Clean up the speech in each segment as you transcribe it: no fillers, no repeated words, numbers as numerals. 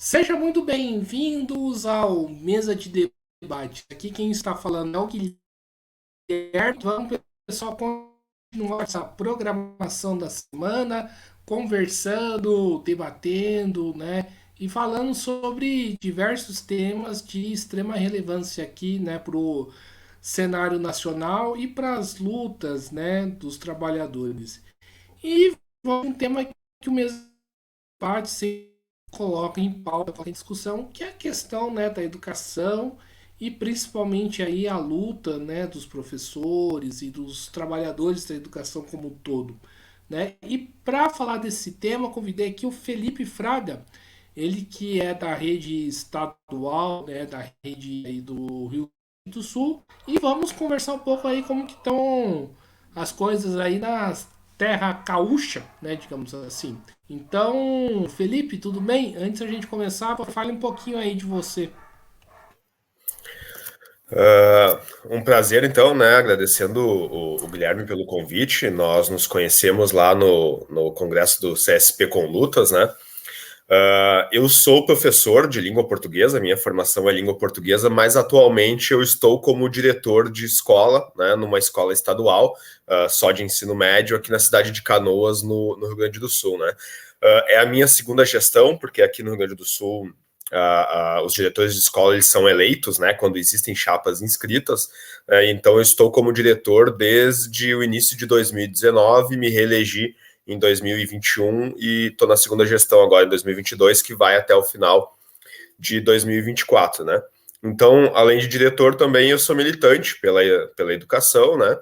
Sejam muito bem-vindos ao Mesa de Debate. Aqui quem está falando é o Guilherme. Vamos, pessoal, continuar essa programação da semana, conversando, debatendo, né? E falando sobre diversos temas de extrema relevância aqui, né, para o cenário nacional e para as lutas, né, dos trabalhadores. E um tema que o Mesa de Debate sempre coloca em pauta, coloca em discussão, que é a questão, né, da educação e principalmente aí a luta, né, dos professores e dos trabalhadores da educação como um todo, né? E para falar desse tema, convidei aqui o Felipe Fraga, ele que é da rede estadual, né, da rede aí do Rio Grande do Sul, e vamos conversar um pouco aí como que estão as coisas aí na terra caúcha, né, digamos assim. Então, Felipe, tudo bem? Antes da gente começar, fale um pouquinho aí de você. Um prazer, então, né? Agradecendo o Guilherme pelo convite. Nós nos conhecemos lá no congresso do CSP com Lutas, né? Eu sou professor de língua portuguesa, minha formação é língua portuguesa, mas atualmente eu estou como diretor de escola, né? Numa escola estadual, só de ensino médio, aqui na cidade de Canoas, no Rio Grande do Sul, né? É a minha segunda gestão, porque aqui no Rio Grande do Sul os diretores de escola eles são eleitos, né, quando existem chapas inscritas. Então eu estou como diretor desde o início de 2019, me reelegi em 2021 e estou na segunda gestão agora em 2022, que vai até o final de 2024, né? Então, além de diretor, também eu sou militante pela educação, né?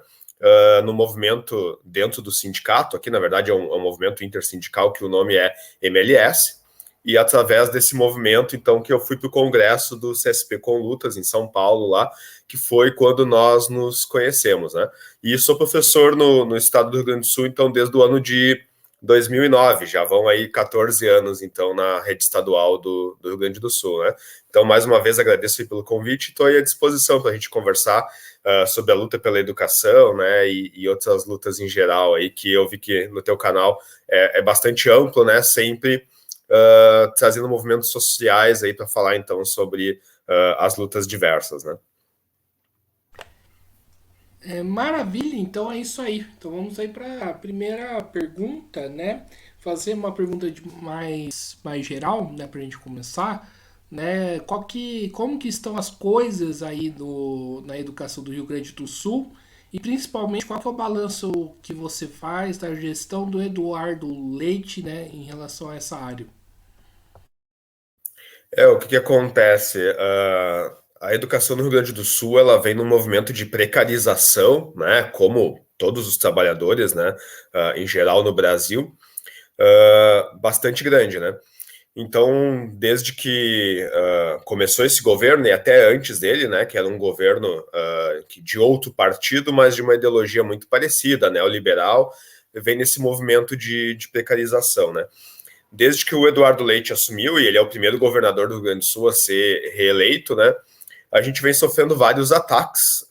No movimento dentro do sindicato, aqui na verdade é um movimento intersindical que o nome é MLS, e através desse movimento, então, que eu fui para o congresso do CSP com Lutas, em São Paulo, lá, que foi quando nós nos conhecemos, né? E sou professor no estado do Rio Grande do Sul, então, desde o ano de 2009, já vão aí 14 anos, então, na rede estadual do Rio Grande do Sul, né? Então, mais uma vez, agradeço aí pelo convite e estou aí à disposição para a gente conversar sobre a luta pela educação, né, e outras lutas em geral aí, que eu vi que no teu canal é bastante amplo, né, sempre trazendo movimentos sociais aí para falar, então, sobre as lutas diversas, né? Maravilha, então é isso aí. Então vamos aí para a primeira pergunta, né? Fazer uma pergunta mais geral, né, para a gente começar, né? Como que estão as coisas aí na educação do Rio Grande do Sul e principalmente qual que é o balanço que você faz da gestão do Eduardo Leite, né, em relação a essa área? O que acontece? A educação no Rio Grande do Sul, ela vem num movimento de precarização, né, como todos os trabalhadores, né, em geral no Brasil, bastante grande, né? Então, desde que começou esse governo, e até antes dele, né, que era um governo de outro partido, mas de uma ideologia muito parecida, neoliberal, vem nesse movimento de precarização, né? Desde que o Eduardo Leite assumiu, e ele é o primeiro governador do Rio Grande do Sul a ser reeleito, né, a gente vem sofrendo vários ataques,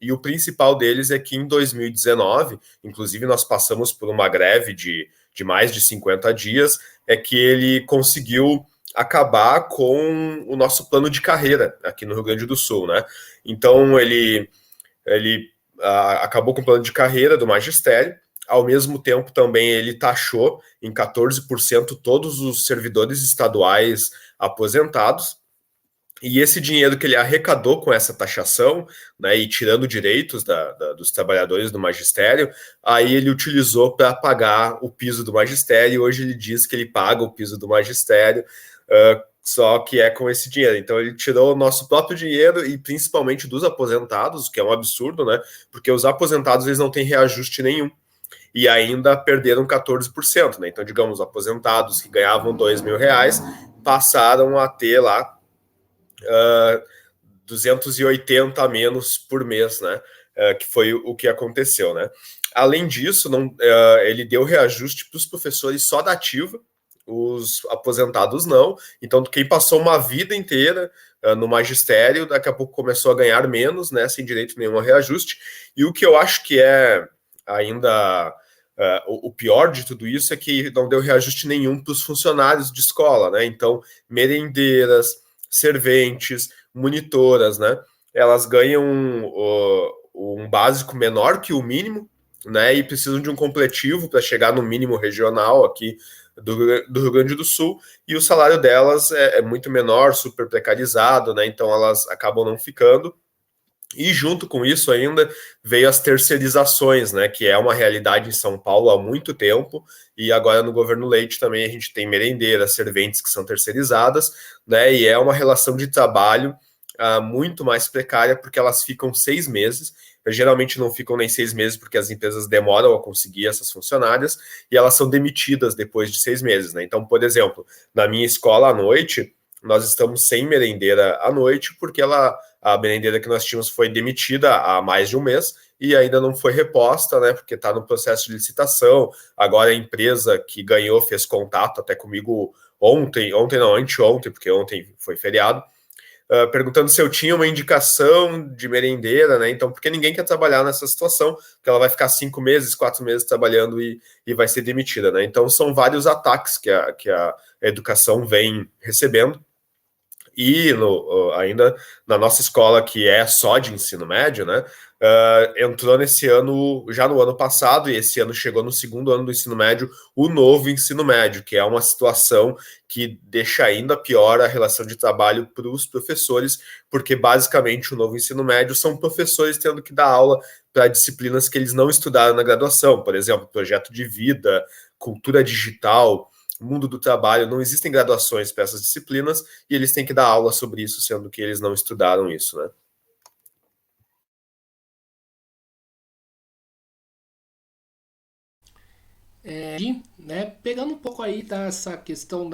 e o principal deles é que em 2019, inclusive nós passamos por uma greve de mais de 50 dias, é que ele conseguiu acabar com o nosso plano de carreira aqui no Rio Grande do Sul, né? Então ele acabou com o plano de carreira do magistério. Ao mesmo tempo, também ele taxou em 14% todos os servidores estaduais aposentados. E esse dinheiro que ele arrecadou com essa taxação, né, e tirando direitos dos trabalhadores do magistério, aí ele utilizou para pagar o piso do magistério. E hoje ele diz que ele paga o piso do magistério, só que é com esse dinheiro. Então ele tirou o nosso próprio dinheiro e principalmente dos aposentados, o que é um absurdo, né? Porque os aposentados eles não têm reajuste nenhum e ainda perderam 14%, né? Então, digamos, aposentados que ganhavam R$ 2.000 passaram a ter lá 280 a menos por mês, né? Que foi o que aconteceu, né? Além disso, ele deu reajuste para os professores só da ativa, os aposentados não. Então, quem passou uma vida inteira no magistério, daqui a pouco começou a ganhar menos, né? Sem direito nenhum a reajuste. E o que eu acho que é ainda O pior de tudo isso é que não deu reajuste nenhum para os funcionários de escola, né? Então, merendeiras, serventes, monitoras, né? Elas ganham um básico menor que o mínimo, né? E precisam de um completivo para chegar no mínimo regional aqui do Rio Grande do Sul, e o salário delas é muito menor, super precarizado, né? Então elas acabam não ficando. E junto com isso ainda veio as terceirizações, né, que é uma realidade em São Paulo há muito tempo, e agora no governo Leite também a gente tem merendeiras, serventes que são terceirizadas, né, e é uma relação de trabalho muito mais precária, porque elas ficam 6 meses, geralmente não ficam nem 6 meses, porque as empresas demoram a conseguir essas funcionárias, e elas são demitidas depois de 6 meses, né. Então, por exemplo, na minha escola à noite, nós estamos sem merendeira à noite, porque a merendeira que nós tínhamos foi demitida há mais de um mês e ainda não foi reposta, né? Porque está no processo de licitação. Agora a empresa que ganhou fez contato até comigo ontem não, anteontem, porque ontem foi feriado, perguntando se eu tinha uma indicação de merendeira, né? Então, porque ninguém quer trabalhar nessa situação, porque ela vai ficar 5 meses, 4 meses trabalhando e vai ser demitida, né? Então, são vários ataques que a educação vem recebendo. E ainda na nossa escola, que é só de ensino médio, né? Entrou nesse ano, já no ano passado, e esse ano chegou no segundo ano do ensino médio, o novo ensino médio, que é uma situação que deixa ainda pior a relação de trabalho para os professores, porque basicamente o novo ensino médio são professores tendo que dar aula para disciplinas que eles não estudaram na graduação, por exemplo, projeto de vida, cultura digital, mundo do trabalho, não existem graduações para essas disciplinas e eles têm que dar aula sobre isso, sendo que eles não estudaram isso, né? Né, pegando um pouco aí dessa questão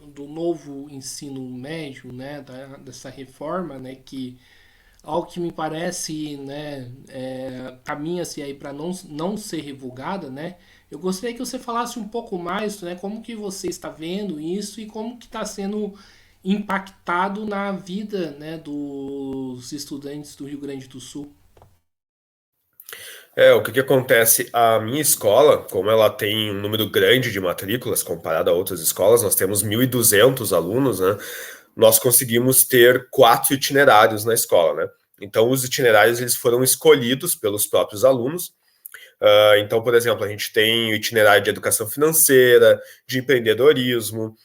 do novo ensino médio, né, dessa reforma, né, que ao que me parece, né, caminha-se aí para não ser revogada, né? Eu gostaria que você falasse um pouco mais, né, como que você está vendo isso e como que está sendo impactado na vida, né, dos estudantes do Rio Grande do Sul. O que acontece? A minha escola, como ela tem um número grande de matrículas comparado a outras escolas, nós temos 1.200 alunos, né? Nós conseguimos ter 4 itinerários na escola, né? Então, os itinerários eles foram escolhidos pelos próprios alunos. Então, por exemplo, a gente tem o itinerário de educação financeira, de empreendedorismo,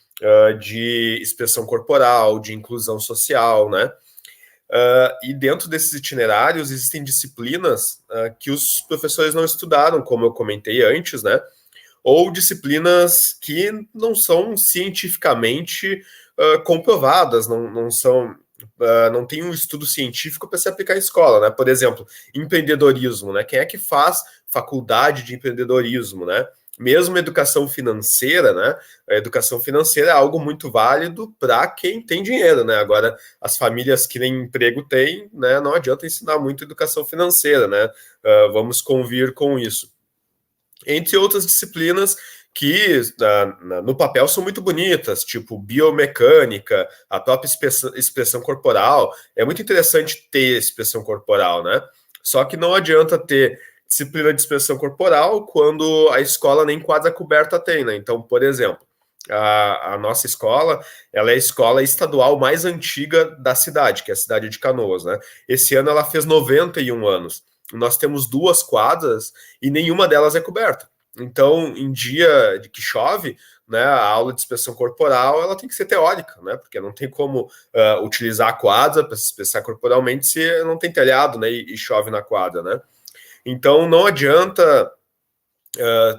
de expressão corporal, de inclusão social, né? E dentro desses itinerários existem disciplinas que os professores não estudaram, como eu comentei antes, né? Ou disciplinas que não são cientificamente comprovadas, não são, não tem um estudo científico para se aplicar em escola, né? Por exemplo, empreendedorismo, né? Quem é que faz faculdade de empreendedorismo, né? Mesmo educação financeira, né? A educação financeira é algo muito válido para quem tem dinheiro, né? Agora, as famílias que nem emprego têm, né? Não adianta ensinar muito educação financeira, né? Vamos convir com isso. Entre outras disciplinas que no papel são muito bonitas, tipo biomecânica, a própria expressão corporal. É muito interessante ter expressão corporal, né? Só que não adianta ter disciplina de expressão corporal quando a escola nem quadra coberta tem, né? Então, por exemplo, a nossa escola, ela é a escola estadual mais antiga da cidade, que é a cidade de Canoas, né? Esse ano ela fez 91 anos. Nós temos 2 quadras e nenhuma delas é coberta. Então, em dia de que chove, né, a aula de expressão corporal ela tem que ser teórica, né? Porque não tem como utilizar a quadra para se expressar corporalmente se não tem telhado, né? E chove na quadra, né? Então, não adianta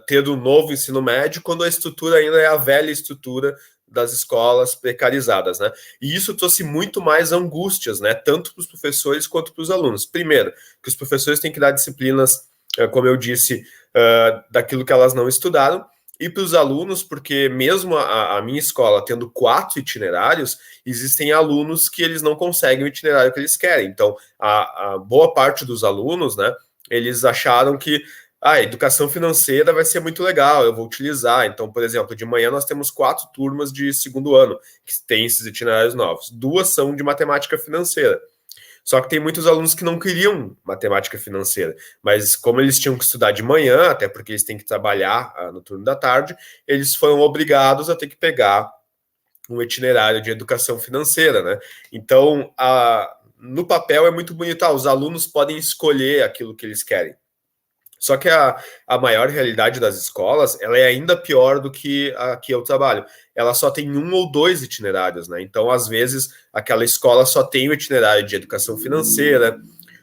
ter um novo ensino médio quando a estrutura ainda é a velha estrutura das escolas precarizadas, né? E isso trouxe muito mais angústias, né? Tanto para os professores quanto para os alunos. Primeiro, que os professores têm que dar disciplinas, como eu disse, daquilo que elas não estudaram, e para os alunos, porque mesmo a minha escola tendo 4 itinerários, existem alunos que eles não conseguem o itinerário que eles querem. Então, a boa parte dos alunos, né? Eles acharam que a educação financeira vai ser muito legal, eu vou utilizar. Então, por exemplo, de manhã nós temos 4 turmas de segundo ano que tem esses itinerários novos. 2 são de matemática financeira. Só que tem muitos alunos que não queriam matemática financeira, mas como eles tinham que estudar de manhã, até porque eles têm que trabalhar no turno da tarde, eles foram obrigados a ter que pegar um itinerário de educação financeira, né? Então, no papel é muito bonito, os alunos podem escolher aquilo que eles querem. Só que a maior realidade das escolas, ela é ainda pior do que a que eu trabalho. Ela só tem um ou dois itinerários, né? Então, às vezes, aquela escola só tem o itinerário de educação financeira,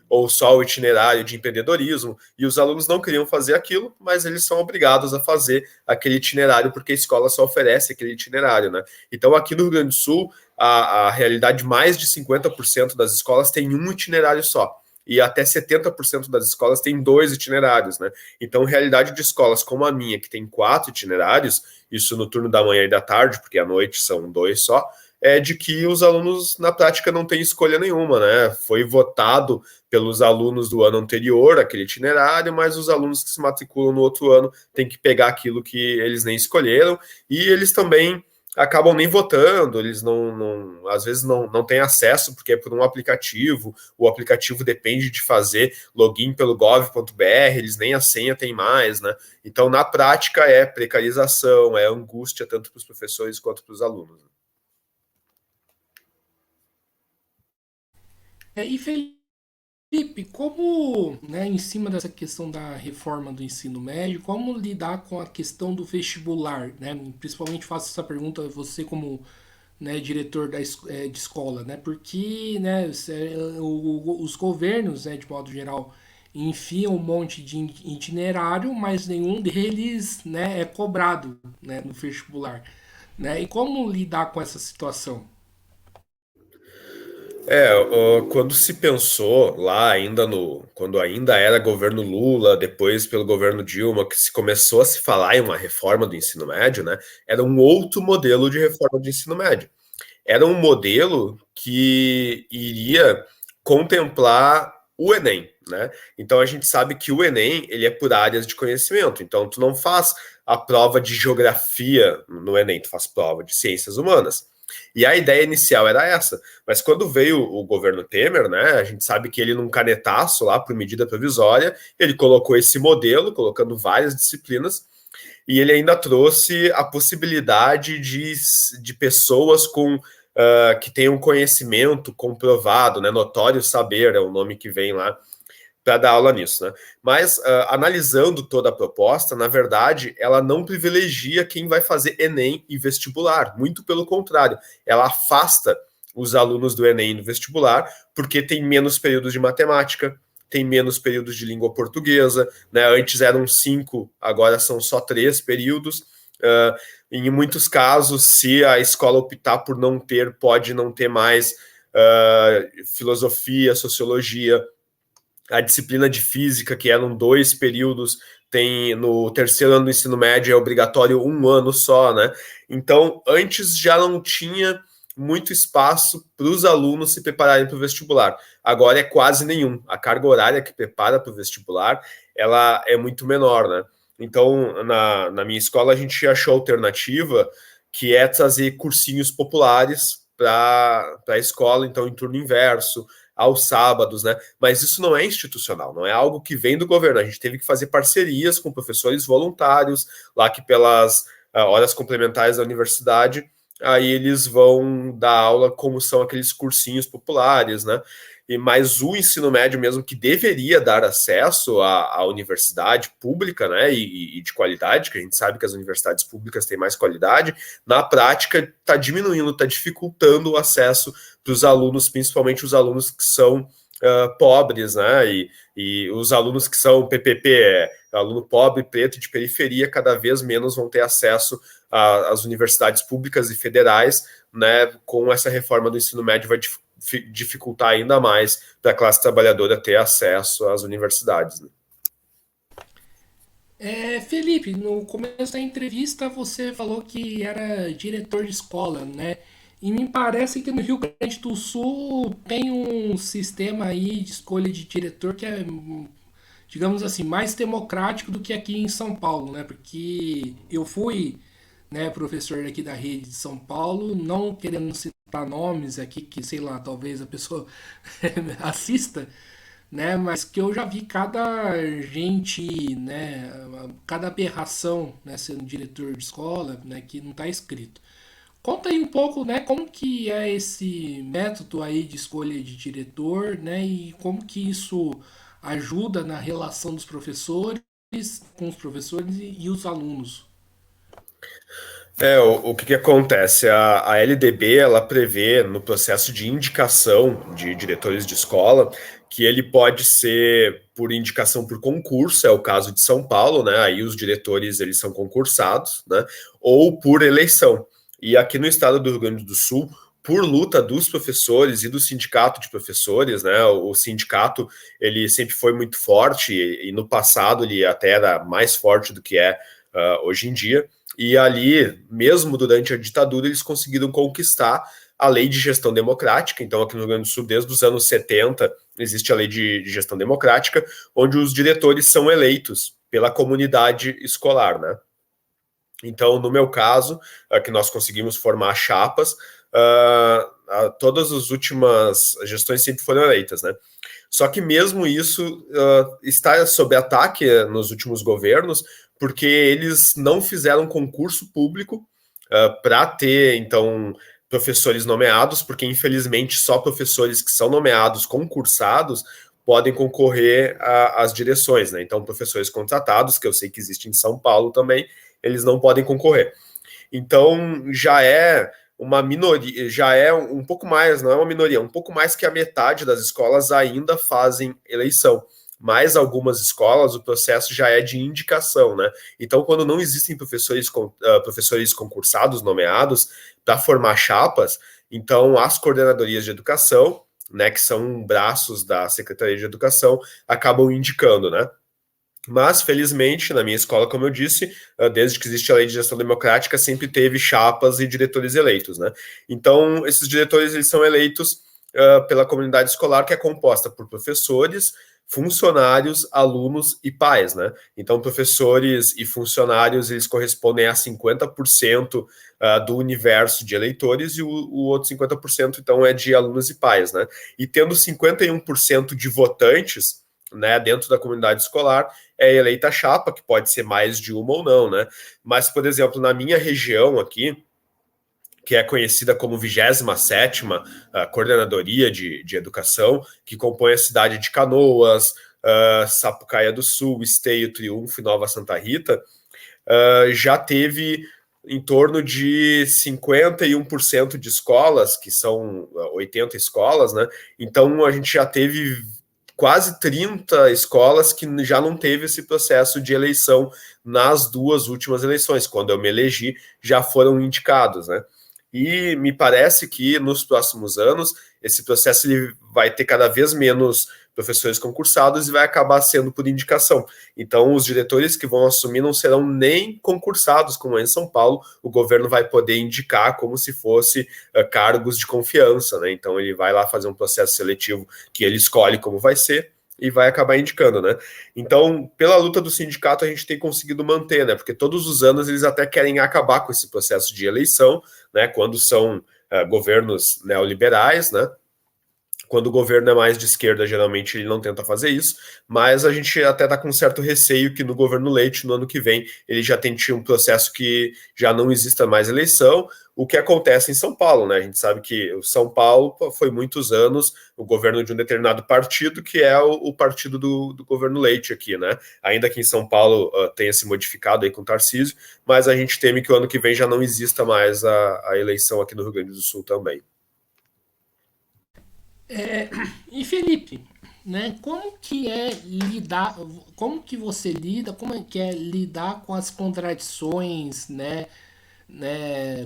ou só o itinerário de empreendedorismo, e os alunos não queriam fazer aquilo, mas eles são obrigados a fazer aquele itinerário, porque a escola só oferece aquele itinerário, né? Então, aqui no Rio Grande do Sul, a realidade, mais de 50% das escolas tem um itinerário só. E até 70% das escolas têm dois itinerários, né? Então, realidade de escolas como a minha, que tem 4 itinerários, isso no turno da manhã e da tarde, porque à noite são 2 só, é de que os alunos, na prática, não têm escolha nenhuma, né? Foi votado pelos alunos do ano anterior, aquele itinerário, mas os alunos que se matriculam no outro ano têm que pegar aquilo que eles nem escolheram, e eles também acabam nem votando, eles às vezes não têm acesso, porque é por um aplicativo, o aplicativo depende de fazer login pelo gov.br, eles nem a senha têm mais, né? Então, na prática, é precarização, é angústia, tanto para os professores quanto para os alunos. E Felipe, como, né, em cima dessa questão da reforma do ensino médio, como lidar com a questão do vestibular, né? Principalmente faço essa pergunta a você como, né, diretor de escola, né? Porque, né, os governos, né, de modo geral, enfiam um monte de itinerário, mas nenhum deles, né, é cobrado, né, no vestibular, né? E como lidar com essa situação? Quando se pensou lá ainda quando ainda era governo Lula, depois pelo governo Dilma, que se começou a se falar em uma reforma do ensino médio, né? Era um outro modelo de reforma do ensino médio. Era um modelo que iria contemplar o Enem, né? Então a gente sabe que o Enem, ele é por áreas de conhecimento. Então tu não faz a prova de geografia no Enem, tu faz prova de ciências humanas. E a ideia inicial era essa, mas quando veio o governo Temer, né, a gente sabe que ele num canetaço lá por medida provisória, ele colocou esse modelo, colocando várias disciplinas, e ele ainda trouxe a possibilidade de pessoas que tenham conhecimento comprovado, né, notório saber é o nome que vem lá, para dar aula nisso, né? Mas analisando toda a proposta, na verdade, ela não privilegia quem vai fazer Enem e vestibular, muito pelo contrário, ela afasta os alunos do Enem no vestibular, porque tem menos períodos de matemática, tem menos períodos de língua portuguesa, né? Antes eram 5, agora são só 3 períodos. Em muitos casos, se a escola optar por não ter, pode não ter mais filosofia, sociologia, a disciplina de física, que eram 2 períodos, tem no terceiro ano do ensino médio é obrigatório 1 ano só, né? Então, antes já não tinha muito espaço para os alunos se prepararem para o vestibular. Agora é quase nenhum. A carga horária que prepara para o vestibular, ela é muito menor, né? Então, na minha escola, a gente achou alternativa, que é trazer cursinhos populares para a escola, então em turno inverso, aos sábados, né? Mas isso não é institucional, não é algo que vem do governo. A gente teve que fazer parcerias com professores voluntários, lá que pelas horas complementares da universidade, aí eles vão dar aula como são aqueles cursinhos populares, né? Mas o ensino médio mesmo, que deveria dar acesso à universidade pública, né, e de qualidade, que a gente sabe que as universidades públicas têm mais qualidade, na prática está diminuindo, está dificultando o acesso para os alunos, principalmente os alunos que são pobres, né, e os alunos que são PPP, aluno pobre, preto, de periferia, cada vez menos vão ter acesso às universidades públicas e federais, né, com essa reforma do ensino médio vai dificultar ainda mais para a classe trabalhadora ter acesso às universidades. Né? Felipe, no começo da entrevista você falou que era diretor de escola, né? E me parece que no Rio Grande do Sul tem um sistema aí de escolha de diretor que é, digamos assim, mais democrático do que aqui em São Paulo, né? Porque eu fui, né, professor aqui da rede de São Paulo, não querendo citar nomes aqui que, sei lá, talvez a pessoa assista, né? Mas que eu já vi cada gente, né? Cada aberração, né? Sendo diretor de escola, né? Que não está escrito. Conta aí um pouco, né? Como que é esse método aí de escolha de diretor, né? E como que isso ajuda na relação dos professores com os professores e os alunos. O que que acontece? A LDB, ela prevê no processo de indicação de diretores de escola que ele pode ser por indicação por concurso, é o caso de São Paulo, né? Aí os diretores eles são concursados, né? Ou por eleição. E aqui no estado do Rio Grande do Sul, por luta dos professores e do sindicato de professores, né? O sindicato ele sempre foi muito forte e no passado ele até era mais forte do que é hoje em dia. E ali, mesmo durante a ditadura, eles conseguiram conquistar a lei de gestão democrática. Então, aqui no Rio Grande do Sul, desde os anos 70, existe a lei de gestão democrática, onde os diretores são eleitos pela comunidade escolar, né? Então, no meu caso, que nós conseguimos formar chapas, todas as últimas gestões sempre foram eleitas, né? Só que mesmo isso está sob ataque nos últimos governos, porque eles não fizeram concurso público para ter, então, professores nomeados, porque infelizmente só professores que são nomeados, concursados, podem concorrer às direções, né? Então, professores contratados, que eu sei que existe em São Paulo também, eles não podem concorrer. Então, já é uma minoria, já é um pouco mais, não é uma minoria, um pouco mais que a metade das escolas ainda fazem eleição. Mas algumas escolas, o processo já é de indicação, né? Então, quando não existem professores concursados, nomeados, para formar chapas, então as coordenadorias de educação, né, que são braços da Secretaria de Educação, acabam indicando, né? Mas, felizmente, na minha escola, como eu disse, desde que existe a lei de gestão democrática, sempre teve chapas e diretores eleitos, né? Então, esses diretores eles são eleitos pela comunidade escolar, que é composta por professores, funcionários, alunos e pais, né? Então, professores e funcionários, eles correspondem a 50% do universo de eleitores e o outro 50%, então, é de alunos e pais, né? E tendo 51% de votantes, né, dentro da comunidade escolar, é eleita a chapa, que pode ser mais de uma ou não, né? Mas, por exemplo, na minha região aqui, que é conhecida como 27ª Coordenadoria de Educação, que compõe a cidade de Canoas, Sapucaia do Sul, Esteio, Triunfo e Nova Santa Rita, já teve em torno de 51% de escolas, que são 80 escolas, né? Então a gente já teve quase 30 escolas que já não teve esse processo de eleição nas duas últimas eleições. Quando eu me elegi, já foram indicados, né? E me parece que nos próximos anos esse processo ele vai ter cada vez menos professores concursados e vai acabar sendo por indicação. Então, os diretores que vão assumir não serão nem concursados, como é em São Paulo, o governo vai poder indicar como se fosse cargos de confiança, né? Então, ele vai lá fazer um processo seletivo que ele escolhe como vai ser e vai acabar indicando, né? Então, pela luta do sindicato, a gente tem conseguido manter, né? Porque todos os anos eles até querem acabar com esse processo de eleição, né? Quando são governos neoliberais, né? Quando o governo é mais de esquerda, geralmente ele não tenta fazer isso, mas a gente até está com um certo receio que no governo Leite, no ano que vem, ele já tente um processo que já não exista mais eleição, o que acontece em São Paulo, né? A gente sabe que o São Paulo foi muitos anos o governo de um determinado partido, que é o partido do governo Leite aqui, né? Ainda que em São Paulo tenha se modificado aí com o Tarcísio, mas a gente teme que o ano que vem já não exista mais a eleição aqui no Rio Grande do Sul também. E Felipe, né, como que é lidar, como que você lida, como é que é lidar com as contradições,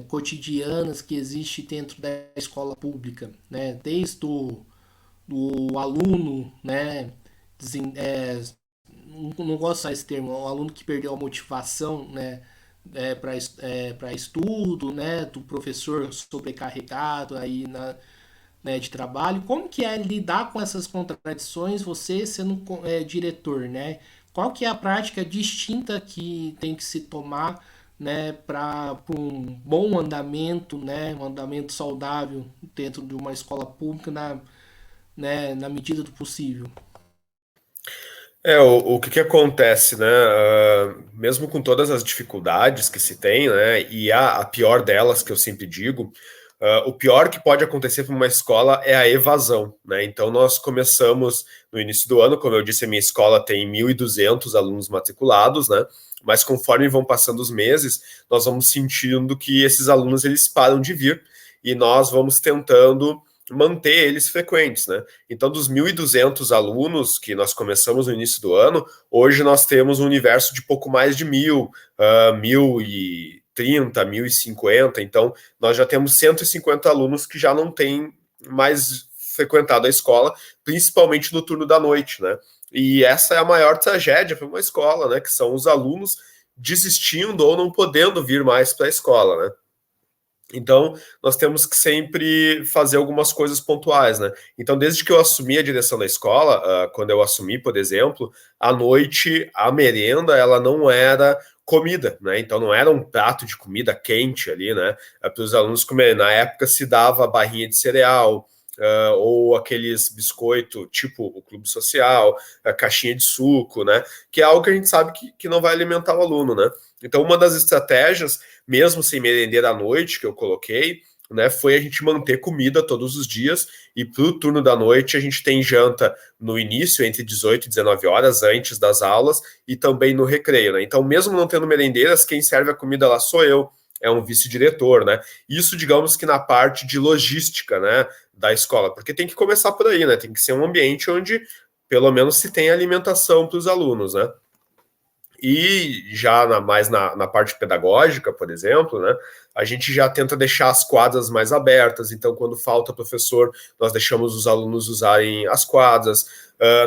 cotidianas que existe dentro da escola pública, né? Desde do aluno, né, não gosto de usar esse termo, o aluno que perdeu a motivação, né, para estudo, né, do professor sobrecarregado aí de trabalho. Como que é lidar com essas contradições, você sendo diretor, né? Qual que é a prática distinta que tem que se tomar, né, para um bom andamento, né, um andamento saudável dentro de uma escola pública né, na medida do possível. O que acontece, né? Mesmo com todas as dificuldades que se tem, né? E a pior delas, que eu sempre digo, o pior que pode acontecer para uma escola é a evasão, né? Então, nós começamos no início do ano, como eu disse, a minha escola tem 1.200 alunos matriculados, né? Mas conforme vão passando os meses, nós vamos sentindo que esses alunos eles param de vir e nós vamos tentando manter eles frequentes, né? Então, dos 1.200 alunos que nós começamos no início do ano, hoje nós temos um universo de pouco mais de 1.000, 1.030, 1.050. Então, nós já temos 150 alunos que já não têm mais frequentado a escola, principalmente no turno da noite, né? E essa é a maior tragédia para uma escola, né? Que são os alunos desistindo ou não podendo vir mais para a escola, né? Então, nós temos que sempre fazer algumas coisas pontuais, né? Então, desde que eu assumi a direção da escola, quando eu assumi, por exemplo, à noite, a merenda, ela não era comida, né? Então, não era um prato de comida quente ali, né? Para os alunos comerem. Na época, se dava barrinha de cereal, ou aqueles biscoito, tipo o clube social, a caixinha de suco, né? Que é algo que a gente sabe que não vai alimentar o aluno, né? Então, uma das estratégias mesmo sem merendeira à noite, que eu coloquei, né, foi a gente manter comida todos os dias, e para o turno da noite a gente tem janta no início, entre 18 e 19 horas, antes das aulas, e também no recreio, né? Então, mesmo não tendo merendeiras, quem serve a comida lá sou eu, é um vice-diretor, né? Isso, digamos que na parte de logística, né, da escola, porque tem que começar por aí, né? Tem que ser um ambiente onde pelo menos se tem alimentação para os alunos, né? E já mais na parte pedagógica, por exemplo, né, a gente já tenta deixar as quadras mais abertas. Então, quando falta professor, nós deixamos os alunos usarem as quadras.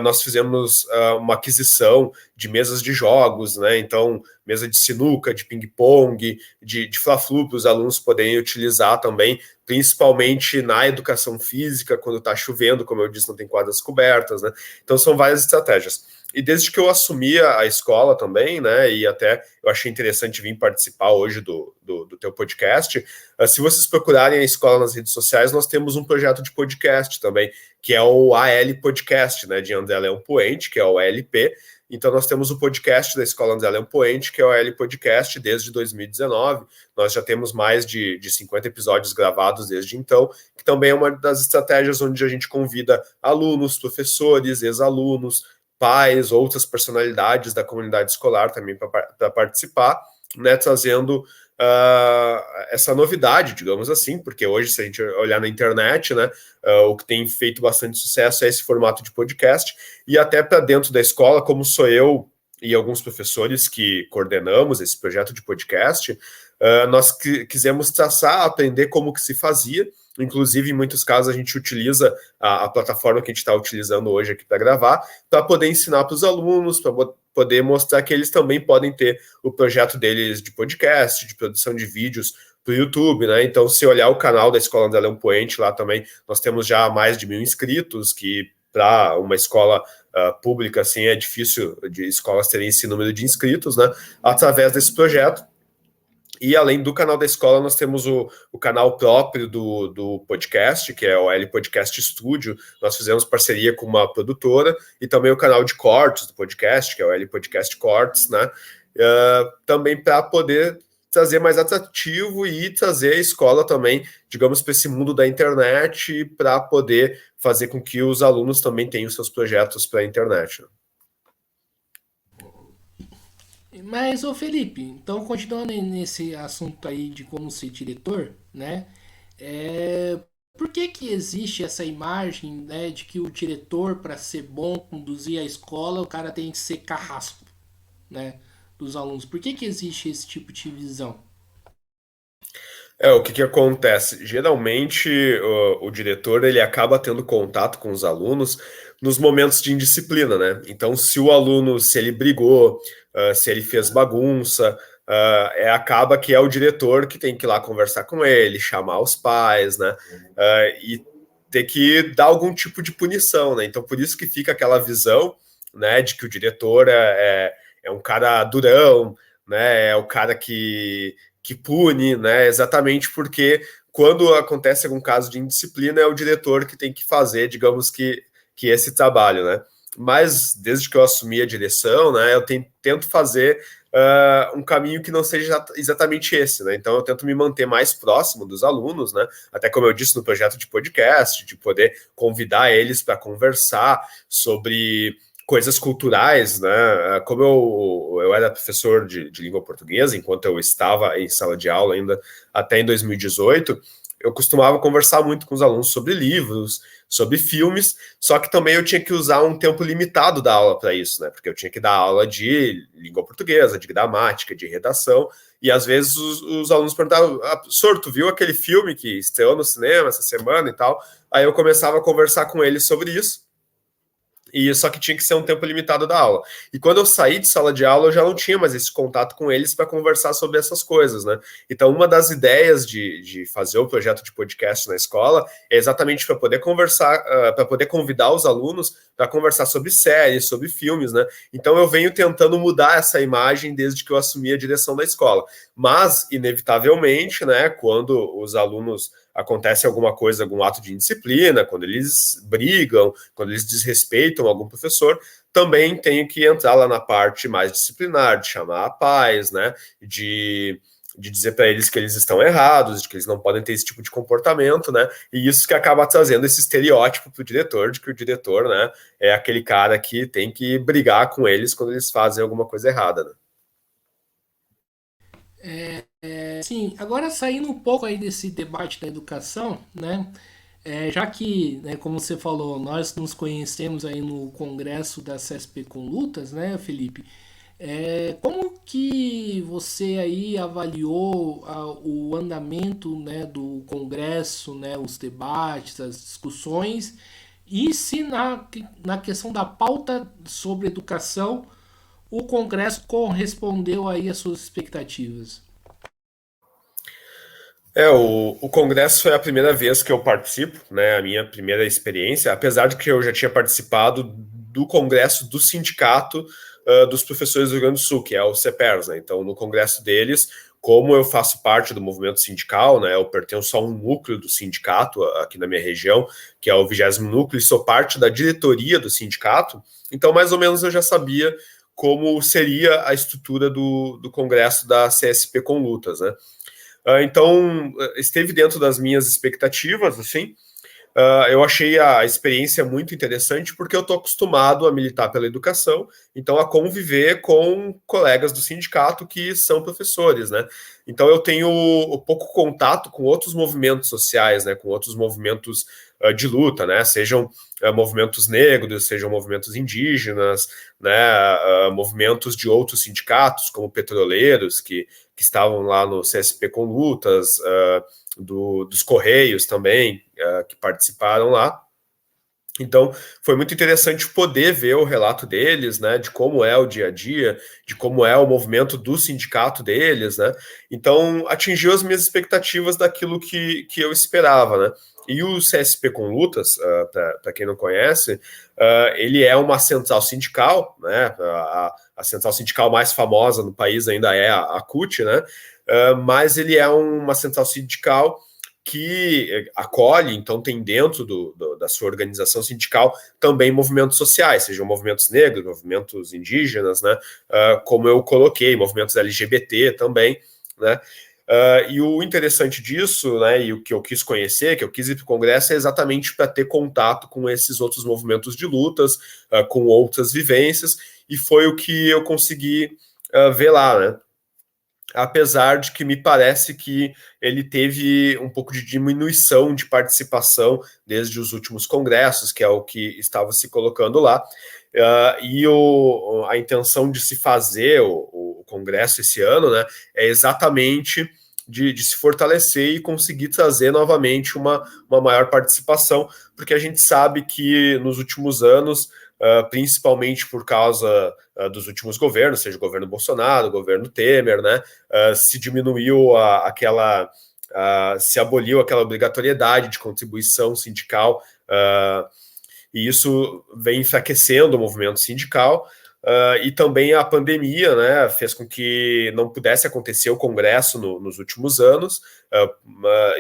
Nós fizemos uma aquisição de mesas de jogos, né? Então, mesa de sinuca, de ping-pong, de fla-flu, para os alunos poderem utilizar também, principalmente na educação física, quando está chovendo, como eu disse, não tem quadras cobertas, né? Então, são várias estratégias. E desde que eu assumi a escola também, né, e até eu achei interessante vir participar hoje do teu podcast, se vocês procurarem a escola nas redes sociais, nós temos um projeto de podcast também, que é o AL Podcast, né, de André Leão Poente, que é o ALP. Então, nós temos o podcast da Escola André Leão Poente, que é o AL Podcast, desde 2019. Nós já temos mais de 50 episódios gravados desde então, que também é uma das estratégias onde a gente convida alunos, professores, ex-alunos, pais, outras personalidades da comunidade escolar também para participar, né, trazendo essa novidade, digamos assim, porque hoje, se a gente olhar na internet, né, o que tem feito bastante sucesso é esse formato de podcast, e até para dentro da escola, como sou eu e alguns professores que coordenamos esse projeto de podcast, nós quisemos traçar, aprender como que se fazia. Inclusive, em muitos casos, a gente utiliza a plataforma que a gente está utilizando hoje aqui para gravar, para poder ensinar para os alunos, para poder mostrar que eles também podem ter o projeto deles de podcast, de produção de vídeos para o YouTube, né? Então, se olhar o canal da Escola André Leão Poente, lá também nós temos já mais de 1.000 inscritos, que para uma escola pública, assim, é difícil de escolas terem esse número de inscritos, né? Através desse projeto. E além do canal da escola, nós temos o canal próprio do podcast, que é o L Podcast Studio. Nós fizemos parceria com uma produtora, e também o canal de cortes do podcast, que é o L Podcast Cortes, né? Também para poder trazer mais atrativo e trazer a escola também, digamos, para esse mundo da internet, para poder fazer com que os alunos também tenham seus projetos para a internet. Mas, ô Felipe, então continuando nesse assunto aí de como ser diretor, né? Por que que existe essa imagem, né, de que o diretor, para ser bom, conduzir a escola, o cara tem que ser carrasco, né, dos alunos? Por que que existe esse tipo de visão? O que acontece? Geralmente, o diretor ele acaba tendo contato com os alunos nos momentos de indisciplina, né? Então, se o aluno, se ele brigou, se ele fez bagunça, acaba que é o diretor que tem que ir lá conversar com ele, chamar os pais, né? E ter que dar algum tipo de punição, né? Então, por isso que fica aquela visão, né, de que o diretor é um cara durão, né? É o cara que pune, né? Exatamente porque quando acontece algum caso de indisciplina, é o diretor que tem que fazer, digamos que esse trabalho, né? Mas desde que eu assumi a direção, né, eu tento fazer um caminho que não seja exatamente esse, né? Então eu tento me manter mais próximo dos alunos, né? Até como eu disse no projeto de podcast, de poder convidar eles para conversar sobre coisas culturais, né? Como eu era professor de língua portuguesa, enquanto eu estava em sala de aula ainda até em 2018, eu costumava conversar muito com os alunos sobre livros, sobre filmes, só que também eu tinha que usar um tempo limitado da aula para isso, né? Porque eu tinha que dar aula de língua portuguesa, de gramática, de redação, e às vezes os alunos perguntavam: Sor, tu viu aquele filme que estreou no cinema essa semana e tal? Aí eu começava a conversar com eles sobre isso, e só que tinha que ser um tempo limitado da aula. E quando eu saí de sala de aula, eu já não tinha mais esse contato com eles para conversar sobre essas coisas, né? Então, uma das ideias de fazer o projeto de podcast na escola é exatamente para poder conversar, para poder convidar os alunos para conversar sobre séries, sobre filmes, né? Então, eu venho tentando mudar essa imagem desde que eu assumi a direção da escola. Mas, inevitavelmente, né, quando os alunos acontece alguma coisa, algum ato de indisciplina, quando eles brigam, quando eles desrespeitam algum professor, também tenho que entrar lá na parte mais disciplinar, de chamar a paz, né? De dizer para eles que eles estão errados, de que eles não podem ter esse tipo de comportamento, né? E isso que acaba trazendo esse estereótipo para o diretor, de que o diretor, né, é aquele cara que tem que brigar com eles quando eles fazem alguma coisa errada, né? Sim, agora saindo um pouco aí desse debate da educação, né? Já que, né, como você falou, nós nos conhecemos aí no congresso da CSP com Lutas, né, Felipe? Como que você aí avaliou o andamento, né, do congresso, né, os debates, as discussões, e se na questão da pauta sobre educação o congresso correspondeu aí às suas expectativas? O Congresso foi a primeira vez que eu participo, né? A minha primeira experiência, apesar de que eu já tinha participado do Congresso do Sindicato dos Professores do Rio Grande do Sul, que é o CEPERS, né? Então, no Congresso deles, como eu faço parte do movimento sindical, né? Eu pertenço a um núcleo do sindicato aqui na minha região, que é o 20º núcleo, e sou parte da diretoria do sindicato. Então, mais ou menos, eu já sabia como seria a estrutura do Congresso da CSP com Lutas, né? Então, esteve dentro das minhas expectativas, assim. Eu achei a experiência muito interessante porque eu estou acostumado a militar pela educação, então a conviver com colegas do sindicato que são professores, né? Então eu tenho pouco contato com outros movimentos sociais, né? Com outros movimentos de luta, né? Sejam movimentos negros, sejam movimentos indígenas, né? Movimentos de outros sindicatos, como petroleiros, que estavam lá no CSP com lutas, dos Correios também, que participaram lá. Então, foi muito interessante poder ver o relato deles, né, de como é o dia a dia, de como é o movimento do sindicato deles, né. Então, atingiu as minhas expectativas daquilo que eu esperava, né. E o CSP com Lutas, para quem não conhece, ele é uma central sindical, né, a central sindical mais famosa no país ainda é a CUT, né, mas ele é uma central sindical que acolhe, então tem dentro da sua organização sindical também movimentos sociais, sejam movimentos negros, movimentos indígenas, né, como eu coloquei, movimentos LGBT também, né, e o interessante disso, né, e o que eu quis conhecer, que eu quis ir para o Congresso, é exatamente para ter contato com esses outros movimentos de lutas, com outras vivências, e foi o que eu consegui ver lá, né. Apesar de que me parece que ele teve um pouco de diminuição de participação desde os últimos congressos, que é o que estava se colocando lá, e a intenção de se fazer o congresso esse ano, né, é exatamente de se fortalecer e conseguir trazer novamente uma maior participação, porque a gente sabe que nos últimos anos, principalmente por causa dos últimos governos, seja o governo Bolsonaro, o governo Temer, né, se diminuiu se aboliu aquela obrigatoriedade de contribuição sindical, e isso vem enfraquecendo o movimento sindical, e também a pandemia, né, fez com que não pudesse acontecer o congresso nos últimos anos,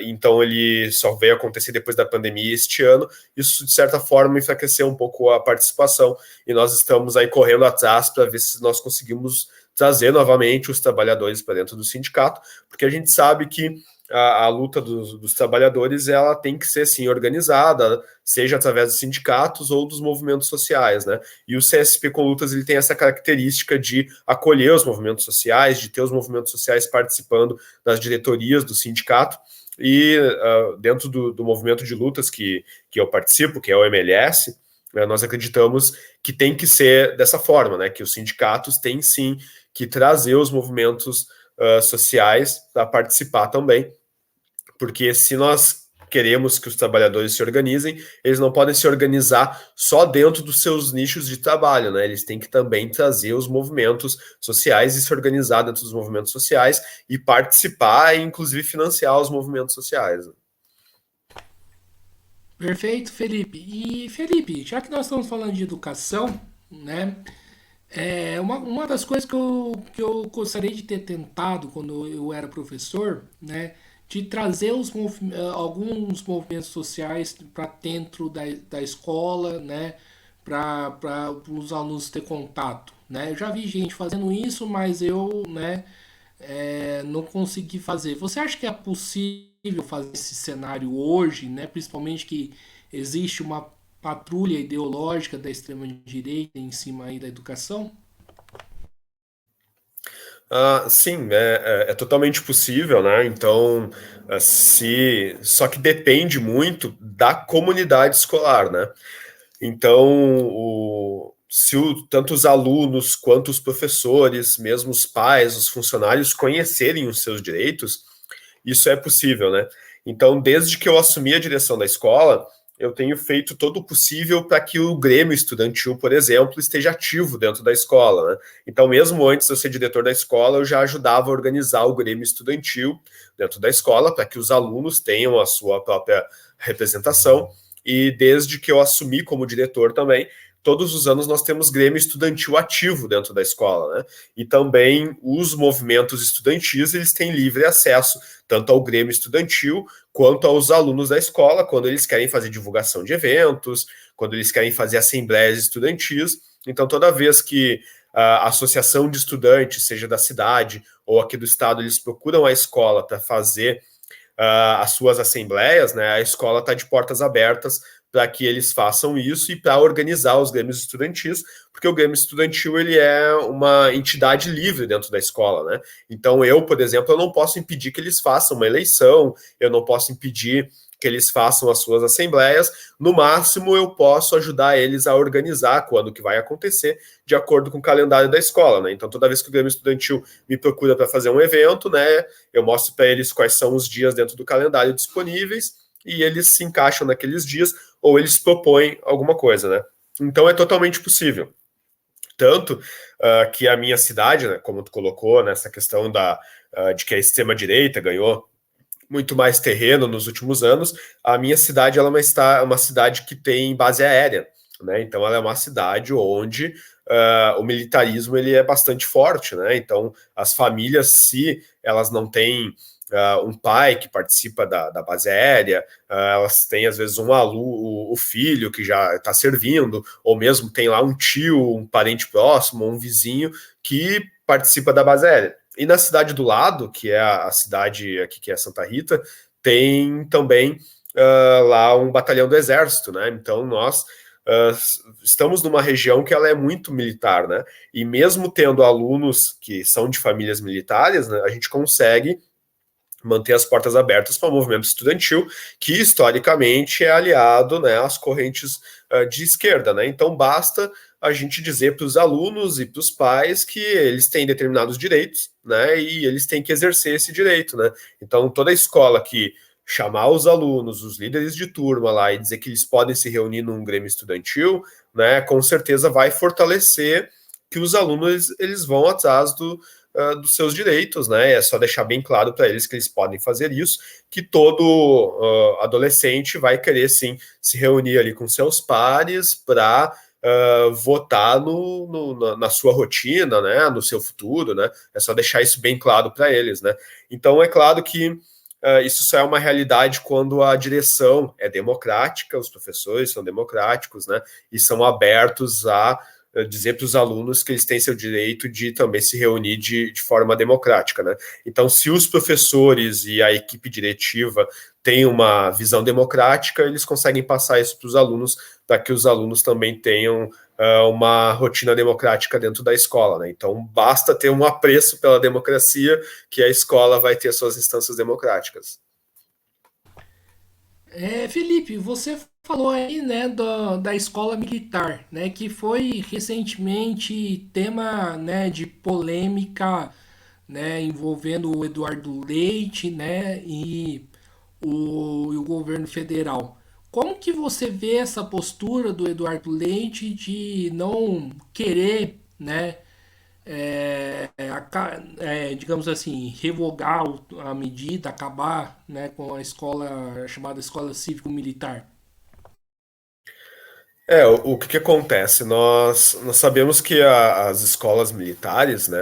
então ele só veio acontecer depois da pandemia este ano. Isso, de certa forma, enfraqueceu um pouco a participação, e nós estamos aí correndo atrás para ver se nós conseguimos trazer novamente os trabalhadores para dentro do sindicato, porque a gente sabe que a luta dos trabalhadores, ela tem que ser, sim, organizada, seja através dos sindicatos ou dos movimentos sociais, né? E o CSP com Lutas, ele tem essa característica de acolher os movimentos sociais, de ter os movimentos sociais participando das diretorias do sindicato, e dentro do movimento de lutas que eu participo, que é o MLS, nós acreditamos que tem que ser dessa forma, né? Que os sindicatos têm, sim, que trazer os movimentos sociais para participar também, porque se nós queremos que os trabalhadores se organizem, eles não podem se organizar só dentro dos seus nichos de trabalho, né? Eles têm que também trazer os movimentos sociais e se organizar dentro dos movimentos sociais e participar e, inclusive, financiar os movimentos sociais. Perfeito, Felipe. E Felipe, já que nós estamos falando de educação, né? Uma das coisas que eu gostaria de ter tentado quando eu era professor, né? De trazer alguns movimentos sociais para dentro da escola, né? Para os alunos ter contato, né? Eu já vi gente fazendo isso, mas eu, né? Não consegui fazer. Você acha que é possível fazer esse cenário hoje, né? Principalmente que existe uma patrulha ideológica da extrema-direita em cima aí da educação? Sim, é totalmente possível, né? Então, se só que depende muito da comunidade escolar, né? Então, tanto os alunos quanto os professores, mesmo os pais, os funcionários conhecerem os seus direitos, isso é possível, né? Então, desde que eu assumi a direção da escola, eu tenho feito todo o possível para que o Grêmio Estudantil, por exemplo, esteja ativo dentro da escola, né? Então, mesmo antes de eu ser diretor da escola, eu já ajudava a organizar o Grêmio Estudantil dentro da escola, para que os alunos tenham a sua própria representação. E desde que eu assumi como diretor também, todos os anos nós temos Grêmio Estudantil ativo dentro da escola, né? E também os movimentos estudantis, eles têm livre acesso tanto ao Grêmio Estudantil quanto aos alunos da escola, quando eles querem fazer divulgação de eventos, quando eles querem fazer assembleias estudantis. Então, toda vez que a associação de estudantes, seja da cidade ou aqui do estado, eles procuram a escola para fazer as suas assembleias, né, a escola está de portas abertas para que eles façam isso e para organizar os grêmios estudantis, porque o Grêmio Estudantil, ele é uma entidade livre dentro da escola, né? Então eu, por exemplo, eu não posso impedir que eles façam uma eleição, eu não posso impedir que eles façam as suas assembleias. No máximo, eu posso ajudar eles a organizar quando que vai acontecer, de acordo com o calendário da escola, né? Então, toda vez que o Grêmio Estudantil me procura para fazer um evento, né, eu mostro para eles quais são os dias dentro do calendário disponíveis e eles se encaixam naqueles dias ou eles propõem alguma coisa, né? Então, é totalmente possível. Tanto que a minha cidade, né, como tu colocou, nessa questão de que a extrema-direita ganhou muito mais terreno nos últimos anos, a minha cidade ela é uma cidade que tem base aérea, né? Então ela é uma cidade onde o militarismo ele é bastante forte, né? Então as famílias, se elas não têm um pai que participa da base aérea, elas têm às vezes um aluno, o filho que já está servindo, ou mesmo tem lá um tio, um parente próximo, um vizinho que participa da base aérea. E na cidade do lado, que é a cidade aqui, que é Santa Rita, tem também lá um batalhão do exército, né? Então nós estamos numa região que ela é muito militar, né? E mesmo tendo alunos que são de famílias militares, né, a gente consegue manter as portas abertas para o movimento estudantil, que historicamente é aliado, né, às correntes de esquerda, né? Então basta a gente dizer para os alunos e para os pais que eles têm determinados direitos, né, e eles têm que exercer esse direito, né? Então toda escola que chamar os alunos, os líderes de turma lá e dizer que eles podem se reunir num grêmio estudantil, né, com certeza vai fortalecer que os alunos eles vão atrás dos seus direitos, né? É só deixar bem claro para eles que eles podem fazer isso, que todo adolescente vai querer sim se reunir ali com seus pares para votar na sua rotina, né, no seu futuro, né? É só deixar isso bem claro para eles, né? Então é claro que isso só é uma realidade quando a direção é democrática, os professores são democráticos, né? E são abertos a dizer para os alunos que eles têm seu direito de também se reunir de forma democrática, né? Então, se os professores e a equipe diretiva têm uma visão democrática, eles conseguem passar isso para os alunos, para que os alunos também tenham uma rotina democrática dentro da escola, né? Então, basta ter um apreço pela democracia que a escola vai ter suas instâncias democráticas. Felipe, você falou aí, né, da escola militar, né, que foi recentemente tema, né, de polêmica, né, envolvendo o Eduardo Leite, né, e o governo federal. Como que você vê essa postura do Eduardo Leite de não querer, né, digamos assim, revogar a medida, acabar, né, com a escola a chamada escola cívico-militar? O que acontece? Nós sabemos que as escolas militares, né,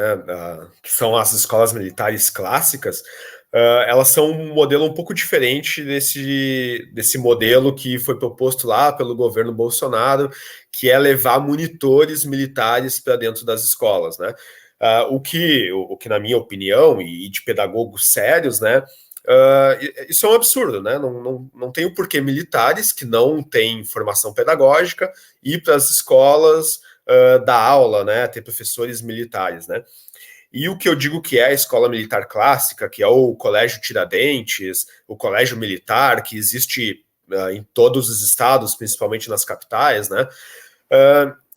que são as escolas militares clássicas, elas são um modelo um pouco diferente desse modelo que foi proposto lá pelo governo Bolsonaro, que é levar monitores militares para dentro das escolas, né? O que, na minha opinião, e de pedagogos sérios, né, isso é um absurdo, né? Não tem o porquê militares que não têm formação pedagógica ir para as escolas dar aula, né? Ter professores militares, né? E o que eu digo que é a escola militar clássica, que é o Colégio Tiradentes, o Colégio Militar, que existe em todos os estados, principalmente nas capitais, né?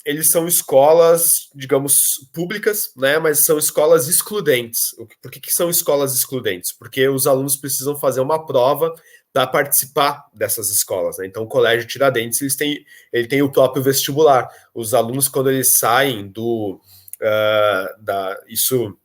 Eles são escolas, digamos, públicas, né, mas são escolas excludentes. Por que são escolas excludentes? Porque os alunos precisam fazer uma prova para participar dessas escolas, né? Então, o Colégio Tiradentes ele tem o próprio vestibular. Os alunos, quando eles saem isso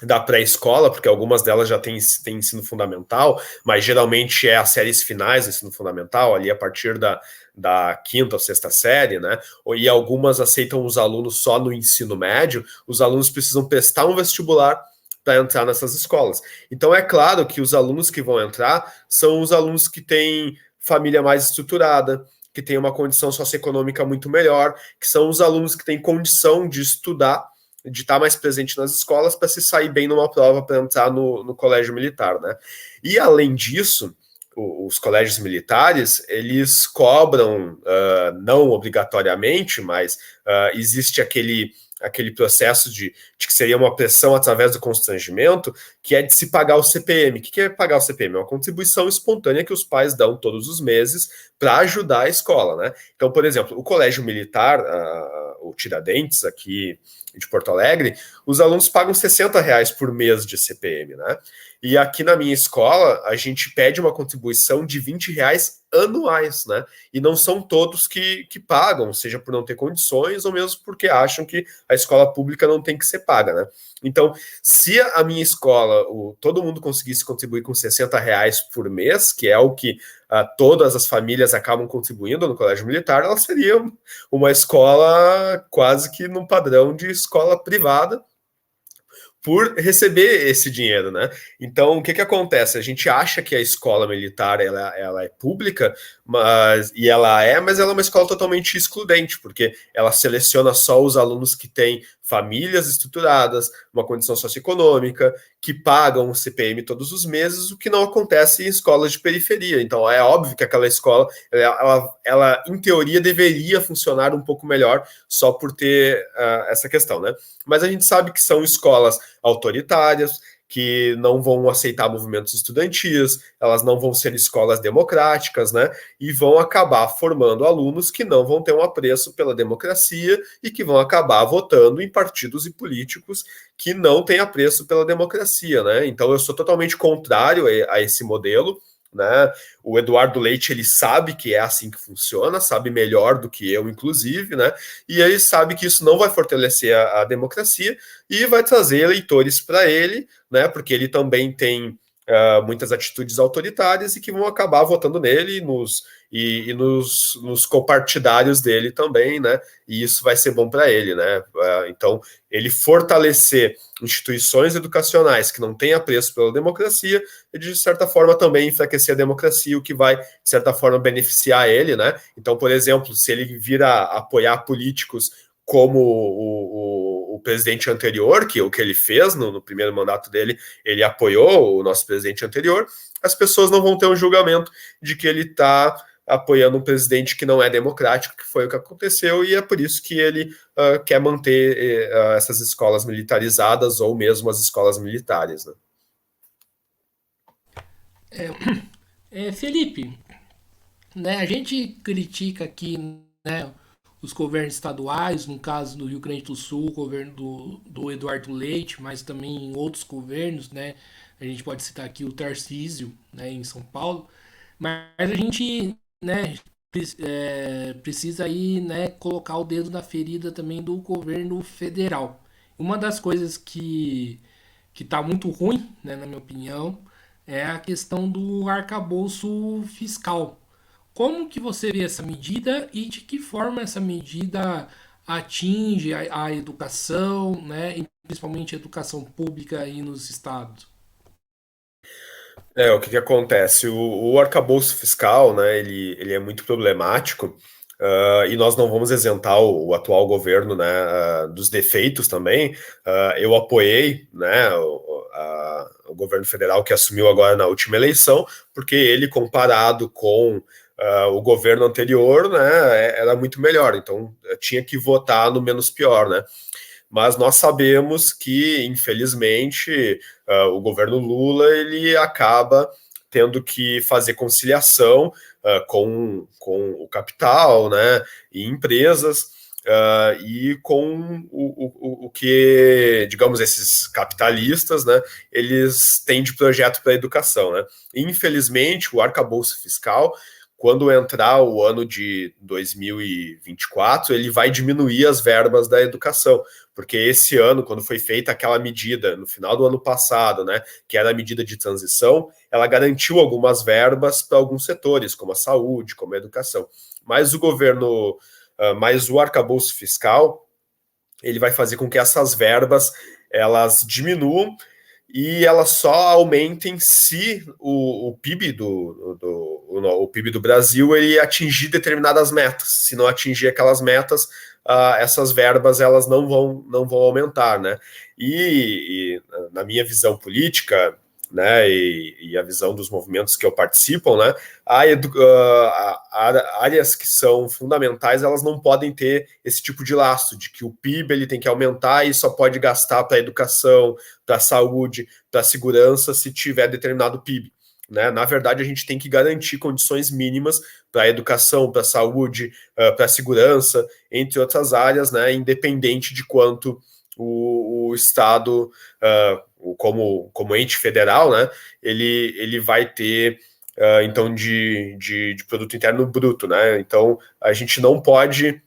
da pré-escola, porque algumas delas já têm ensino fundamental, mas geralmente é as séries finais do ensino fundamental, ali a partir da quinta ou sexta série, né? E algumas aceitam os alunos só no ensino médio, os alunos precisam prestar um vestibular para entrar nessas escolas. Então é claro que os alunos que vão entrar são os alunos que têm família mais estruturada, que têm uma condição socioeconômica muito melhor, que são os alunos que têm condição de estudar, de estar mais presente nas escolas para se sair bem numa prova para entrar no colégio militar, né? E além disso, os colégios militares, eles cobram, não obrigatoriamente, mas existe aquele processo de que seria uma pressão através do constrangimento, que é de se pagar o CPM. O que é pagar o CPM? É uma contribuição espontânea que os pais dão todos os meses para ajudar a escola, né? Então, por exemplo, o colégio militar, o Tiradentes, aqui de Porto Alegre, os alunos pagam R$ 60 por mês de CPM, né? E aqui na minha escola, a gente pede uma contribuição de R$ 20 anuais, né? E não são todos que pagam, seja por não ter condições ou mesmo porque acham que a escola pública não tem que ser paga, né? Então, se a minha escola, todo mundo conseguisse contribuir com R$ 60 por mês, que é o que todas as famílias acabam contribuindo no colégio militar, ela seria uma escola quase que no padrão de escola privada, por receber esse dinheiro, né? Então, o que acontece? A gente acha que a escola militar ela é pública, mas ela é uma escola totalmente excludente, porque ela seleciona só os alunos que têm famílias estruturadas, uma condição socioeconômica, que pagam o CPM todos os meses, o que não acontece em escolas de periferia. Então, é óbvio que aquela escola, ela em teoria, deveria funcionar um pouco melhor só por ter essa questão, né? Mas a gente sabe que são escolas autoritárias, que não vão aceitar movimentos estudantis, elas não vão ser escolas democráticas, né? E vão acabar formando alunos que não vão ter um apreço pela democracia e que vão acabar votando em partidos e políticos que não têm apreço pela democracia, né? Então eu sou totalmente contrário a esse modelo, né? O Eduardo Leite, ele sabe que é assim que funciona, sabe melhor do que eu, inclusive, né? E ele sabe que isso não vai fortalecer a democracia e vai trazer eleitores para ele, né? Porque ele também tem muitas atitudes autoritárias e que vão acabar votando nele e nos copartidários dele também, né? E isso vai ser bom para ele, né? Então, ele fortalecer instituições educacionais que não têm apreço pela democracia e, de certa forma, também enfraquecer a democracia, o que vai, de certa forma, beneficiar ele, né? Então, por exemplo, se ele vir a apoiar políticos como o presidente anterior, que o que ele fez no primeiro mandato dele, ele apoiou o nosso presidente anterior, as pessoas não vão ter um julgamento de que ele está apoiando um presidente que não é democrático, que foi o que aconteceu, e é por isso que ele quer manter essas escolas militarizadas ou mesmo as escolas militares, né? Felipe, né, a gente critica aqui, né, os governos estaduais, no caso do Rio Grande do Sul, o governo do Eduardo Leite, mas também em outros governos, né? A gente pode citar aqui o Tarcísio, né, em São Paulo, mas a gente, né, precisa aí, né, colocar o dedo na ferida também do governo federal. Uma das coisas que está muito ruim, né, na minha opinião, é a questão do arcabouço fiscal. Como que você vê essa medida e de que forma essa medida atinge a educação, né, e principalmente a educação pública aí nos estados? O que que acontece? O arcabouço fiscal, né, ele é muito problemático, e nós não vamos isentar o atual governo, né, dos defeitos também. Eu apoiei, né, o governo federal que assumiu agora na última eleição, porque ele, comparado com o governo anterior, né, era muito melhor. Então, eu tinha que votar no menos pior, né? Mas nós sabemos que, infelizmente, o governo Lula ele acaba tendo que fazer conciliação com o capital, né, e empresas, e com o que, digamos, esses capitalistas, né, eles têm de projeto para a educação, né. Infelizmente, o arcabouço fiscal, quando entrar o ano de 2024, ele vai diminuir as verbas da educação, porque esse ano, quando foi feita aquela medida, no final do ano passado, né, que era a medida de transição, ela garantiu algumas verbas para alguns setores, como a saúde, como a educação. Mas o governo, mas o arcabouço fiscal, ele vai fazer com que essas verbas, elas diminuam e elas só aumentem se o PIB o PIB do Brasil ele atingir determinadas metas. Se não atingir aquelas metas, essas verbas elas não vão aumentar, né? E na minha visão política, né, e a visão dos movimentos que eu participo, né, áreas que são fundamentais, elas não podem ter esse tipo de laço, de que o PIB ele tem que aumentar e só pode gastar para a educação, para a saúde, para a segurança, se tiver determinado PIB. Né? Na verdade, a gente tem que garantir condições mínimas para a educação, para a saúde, para a segurança, entre outras áreas, né, independente de quanto o Estado, como ente federal, né, ele vai ter, então, de produto interno bruto. Né? Então, a gente não pode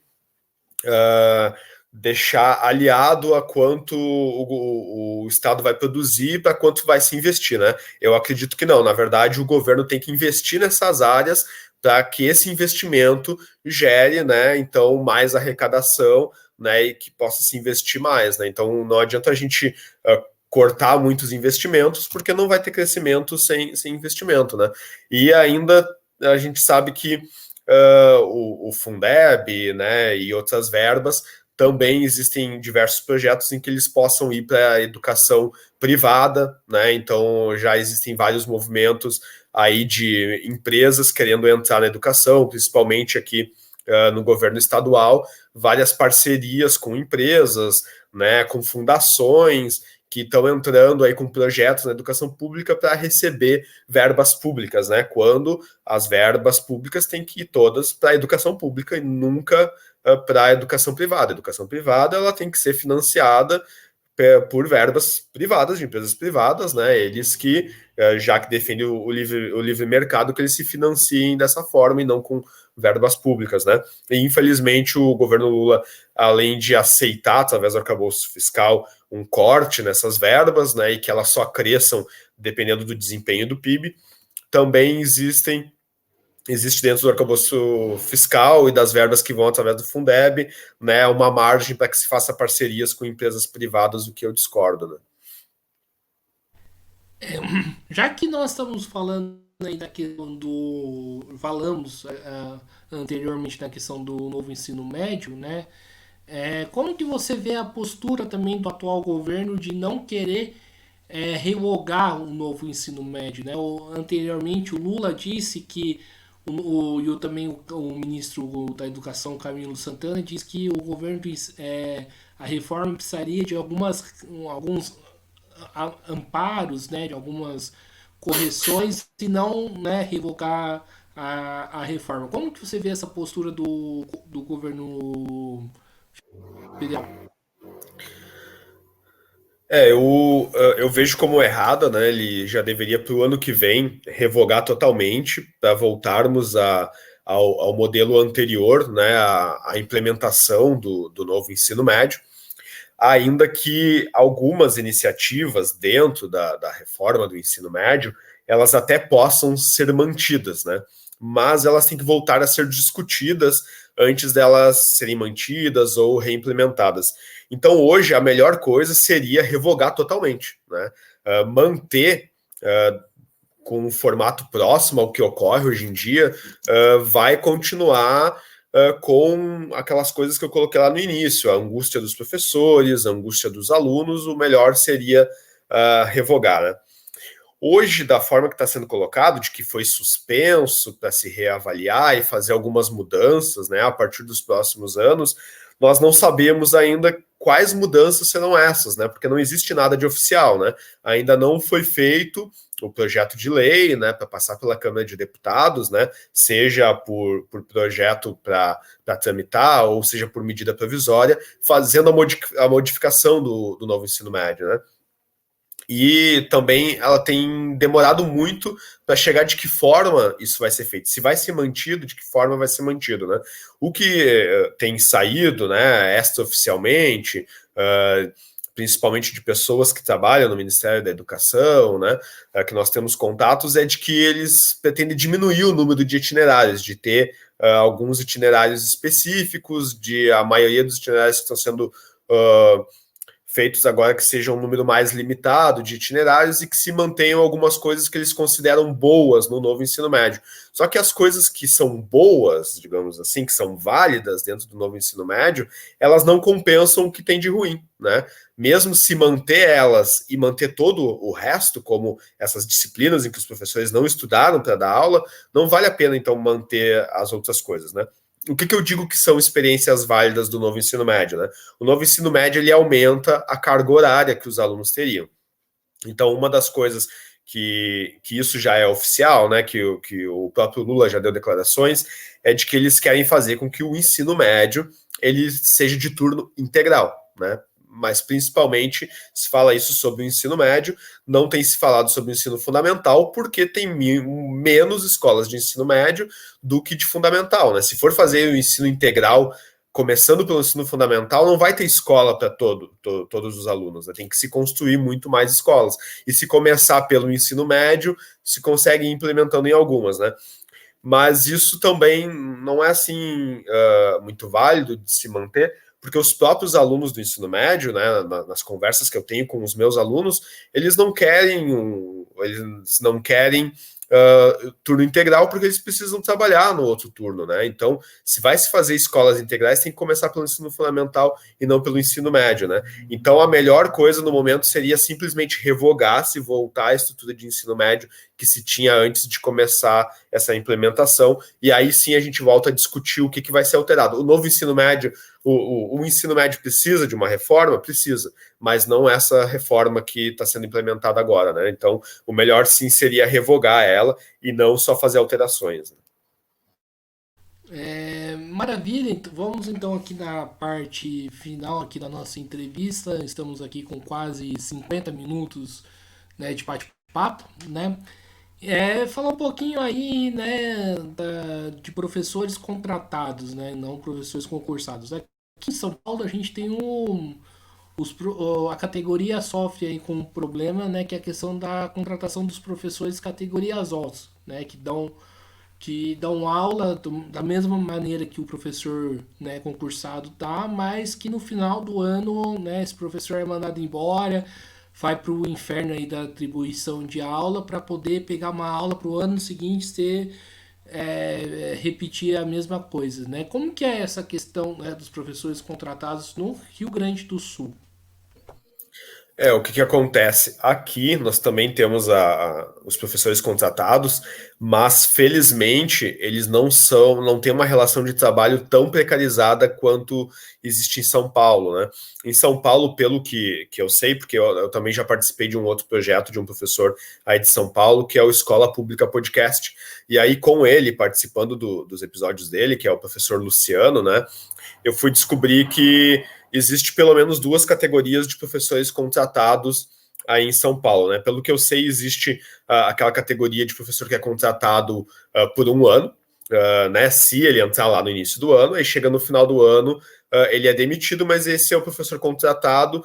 deixar aliado a quanto o Estado vai produzir para quanto vai se investir, né? Eu acredito que não. Na verdade, o governo tem que investir nessas áreas para que esse investimento gere, né, então, mais arrecadação, né, e que possa se investir mais, né? Então, não adianta a gente cortar muitos investimentos, porque não vai ter crescimento sem investimento, né? E ainda a gente sabe que o Fundeb, né, e outras verbas, também existem diversos projetos em que eles possam ir para a educação privada, né? Então já existem vários movimentos aí de empresas querendo entrar na educação, principalmente aqui no governo estadual, várias parcerias com empresas, né, com fundações que estão entrando aí com projetos na educação pública para receber verbas públicas, né? Quando as verbas públicas têm que ir todas para a educação pública e nunca para a educação privada. A educação privada ela tem que ser financiada por verbas privadas, de empresas privadas, né? Eles que, já que defendem o livre mercado, que eles se financiem dessa forma e não com verbas públicas, né? E infelizmente o governo Lula, além de aceitar, através do arcabouço fiscal, um corte nessas verbas, né, e que elas só cresçam dependendo do desempenho do PIB, também existem existe dentro do arcabouço fiscal e das verbas que vão através do Fundeb, né, uma margem para que se faça parcerias com empresas privadas, o que eu discordo, né? Já que nós estamos falando aí da questão do. Falamos anteriormente na questão do novo ensino médio, né? Como que você vê a postura também do atual governo de não querer revogar o novo ensino médio, né? Anteriormente o Lula disse que e também o ministro da Educação Camilo Santana disse que o governo a reforma precisaria de alguns amparos, né, de algumas correções, se não, né, revogar a reforma. Como que você vê essa postura do governo federal? Eu vejo como errada, né? Ele já deveria para o ano que vem revogar totalmente para voltarmos ao modelo anterior, né? A implementação do novo ensino médio, ainda que algumas iniciativas dentro da reforma do ensino médio, elas até possam ser mantidas, né? Mas elas têm que voltar a ser discutidas antes delas serem mantidas ou reimplementadas. Então, hoje, a melhor coisa seria revogar totalmente, né? Manter com um formato próximo ao que ocorre hoje em dia, vai continuar com aquelas coisas que eu coloquei lá no início, a angústia dos professores, a angústia dos alunos, o melhor seria revogar, né? Hoje, da forma que está sendo colocado, de que foi suspenso para se reavaliar e fazer algumas mudanças, né, a partir dos próximos anos, nós não sabemos ainda quais mudanças serão essas, né, porque não existe nada de oficial, né, ainda não foi feito o projeto de lei, né, para passar pela Câmara de Deputados, né, seja por projeto para tramitar, ou seja por medida provisória, fazendo a modificação do novo ensino médio, né. E também ela tem demorado muito para chegar de que forma isso vai ser feito. Se vai ser mantido, de que forma vai ser mantido, né? O que tem saído, né, extraoficialmente, principalmente de pessoas que trabalham no Ministério da Educação, né, que nós temos contatos, é de que eles pretendem diminuir o número de itinerários, de ter alguns itinerários específicos, de a maioria dos itinerários que estão sendo feitos agora que sejam um número mais limitado de itinerários e que se mantenham algumas coisas que eles consideram boas no novo ensino médio. Só que as coisas que são boas, digamos assim, que são válidas dentro do novo ensino médio, elas não compensam o que tem de ruim, né? Mesmo se manter elas e manter todo o resto, como essas disciplinas em que os professores não estudaram para dar aula, não vale a pena então manter as outras coisas, né? O que eu digo que são experiências válidas do novo ensino médio, né? O novo ensino médio ele aumenta a carga horária que os alunos teriam. Então, uma das coisas que isso já é oficial, né? Que o próprio Lula já deu declarações, é de que eles querem fazer com que o ensino médio ele seja de turno integral, né? Mas principalmente se fala isso sobre o ensino médio, não tem se falado sobre o ensino fundamental, porque tem menos escolas de ensino médio do que de fundamental, né? Se for fazer o ensino integral, começando pelo ensino fundamental, não vai ter escola para todos os alunos, né? Tem que se construir muito mais escolas. E se começar pelo ensino médio, se consegue ir implementando em algumas, né? Mas isso também não é assim muito válido de se manter, porque os próprios alunos do ensino médio, né, nas conversas que eu tenho com os meus alunos, eles não querem turno integral porque eles precisam trabalhar no outro turno, né? Então, se vai se fazer escolas integrais, tem que começar pelo ensino fundamental e não pelo ensino médio, né? Então, a melhor coisa no momento seria simplesmente revogar, se voltar à estrutura de ensino médio que se tinha antes de começar essa implementação, e aí sim a gente volta a discutir o que vai ser alterado. O novo ensino médio, o ensino médio precisa de uma reforma? Precisa, mas não essa reforma que está sendo implementada agora, né? Então, o melhor sim seria revogar ela e não só fazer alterações, né? Maravilha, vamos então aqui na parte final aqui da nossa entrevista. Estamos aqui com quase 50 minutos, né, de bate-papo, né? Falar um pouquinho aí, né, de professores contratados, né, não professores concursados. Aqui em São Paulo a gente tem a categoria sofre aí com um problema, né, que é a questão da contratação dos professores categorias OS, né, que dão que dão aula da mesma maneira que o professor, né, concursado tá, mas que no final do ano, né, esse professor é mandado embora, vai para o inferno aí da atribuição de aula para poder pegar uma aula para o ano seguinte ser repetir a mesma coisa, né? Como que é essa questão, né, dos professores contratados no Rio Grande do Sul? O que que acontece? Aqui nós também temos os professores contratados, mas felizmente eles não têm uma relação de trabalho tão precarizada quanto existe em São Paulo, né? Em São Paulo, pelo que eu sei, porque eu também já participei de um outro projeto de um professor aí de São Paulo, que é o Escola Pública Podcast, e aí com ele, participando dos episódios dele, que é o professor Luciano, né? Eu fui descobrir que existe pelo menos duas categorias de professores contratados aí em São Paulo, né? Pelo que eu sei, existe aquela categoria de professor que é contratado por um ano, né? Se ele entrar lá no início do ano, aí chega no final do ano, ele é demitido, mas esse é o professor contratado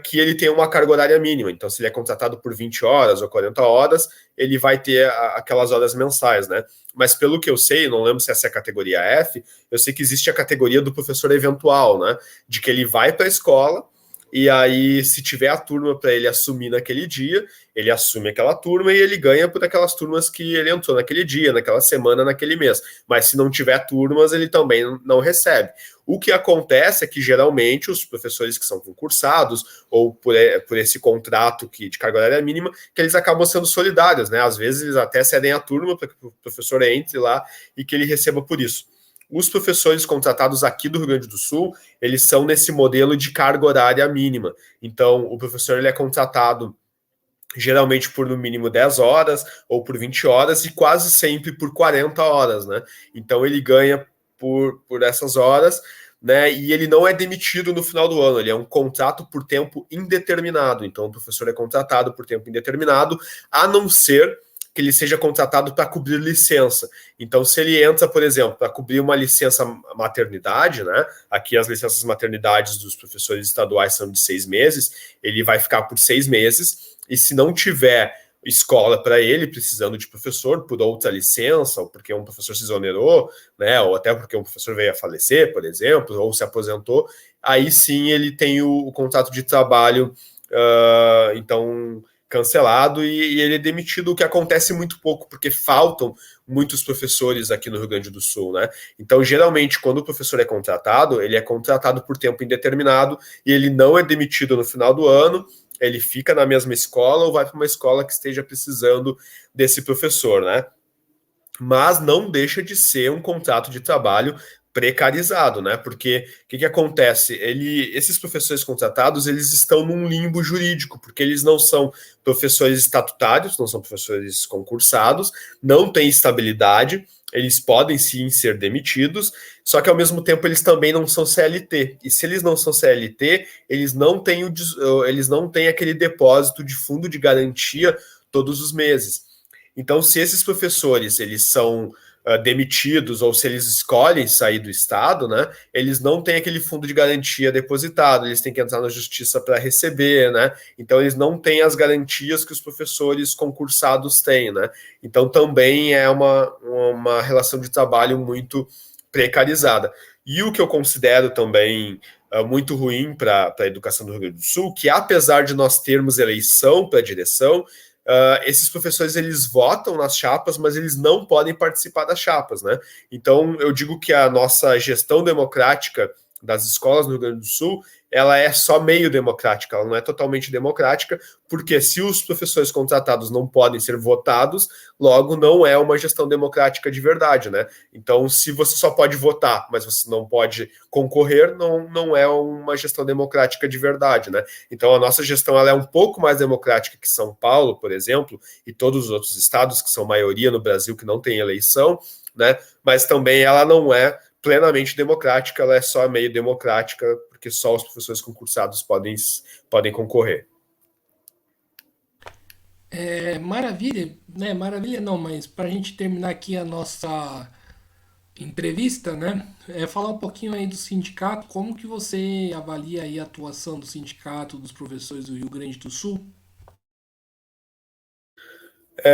que ele tem uma carga horária mínima. Então, se ele é contratado por 20 horas ou 40 horas, ele vai ter aquelas horas mensais, né? Mas pelo que eu sei, não lembro se essa é a categoria F, eu sei que existe a categoria do professor eventual, né? De que ele vai para a escola e aí, se tiver a turma para ele assumir naquele dia, ele assume aquela turma e ele ganha por aquelas turmas que ele entrou naquele dia, naquela semana, naquele mês. Mas se não tiver turmas, ele também não recebe. O que acontece é que geralmente os professores que são concursados ou por esse contrato de carga horária mínima, que eles acabam sendo solidários, né? Às vezes eles até cedem a turma para que o professor entre lá e que ele receba por isso. Os professores contratados aqui do Rio Grande do Sul, eles são nesse modelo de carga horária mínima. Então, o professor ele é contratado geralmente por no mínimo 10 horas ou por 20 horas e quase sempre por 40 horas, né? Então, ele ganha por essas horas, né? E ele não é demitido no final do ano, ele é um contrato por tempo indeterminado. Então, o professor é contratado por tempo indeterminado, a não ser que ele seja contratado para cobrir licença. Então, se ele entra, por exemplo, para cobrir uma licença maternidade, né? Aqui as licenças maternidades dos professores estaduais são de 6 meses, ele vai ficar por 6 meses, e se não tiver escola para ele, precisando de professor, por outra licença, ou porque um professor se exonerou, né? Ou até porque um professor veio a falecer, por exemplo, ou se aposentou, aí sim ele tem o contrato de trabalho, então cancelado e ele é demitido, o que acontece muito pouco, porque faltam muitos professores aqui no Rio Grande do Sul, né? Então, geralmente, quando o professor é contratado, ele é contratado por tempo indeterminado e ele não é demitido no final do ano, ele fica na mesma escola ou vai para uma escola que esteja precisando desse professor, né? Mas não deixa de ser um contrato de trabalho precarizado, né? Porque o que acontece? Esses professores contratados, eles estão num limbo jurídico, porque eles não são professores estatutários, não são professores concursados, não têm estabilidade, eles podem sim ser demitidos, só que ao mesmo tempo eles também não são CLT. E se eles não são CLT, eles não têm aquele depósito de fundo de garantia todos os meses. Então, se esses professores eles são demitidos ou se eles escolhem sair do Estado, né, eles não têm aquele fundo de garantia depositado, eles têm que entrar na justiça para receber, né? Então, eles não têm as garantias que os professores concursados têm, né? Então, também é uma relação de trabalho muito precarizada. E o que eu considero também muito ruim para a educação do Rio Grande do Sul, que apesar de nós termos eleição para a direção, esses professores eles votam nas chapas, mas eles não podem participar das chapas, né? Então eu digo que a nossa gestão democrática das escolas no Rio Grande do Sul, ela é só meio democrática, ela não é totalmente democrática, porque se os professores contratados não podem ser votados, logo não é uma gestão democrática de verdade, né? Então, se você só pode votar, mas você não pode concorrer, não é uma gestão democrática de verdade, né? Então, a nossa gestão ela é um pouco mais democrática que São Paulo, por exemplo, e todos os outros estados que são maioria no Brasil que não tem eleição, né? Mas também ela não é plenamente democrática, ela é só meio democrática, porque só os professores concursados podem concorrer. Maravilha, né? Maravilha não, mas para a gente terminar aqui a nossa entrevista, né? Falar um pouquinho aí do sindicato, como que você avalia aí a atuação do sindicato dos professores do Rio Grande do Sul?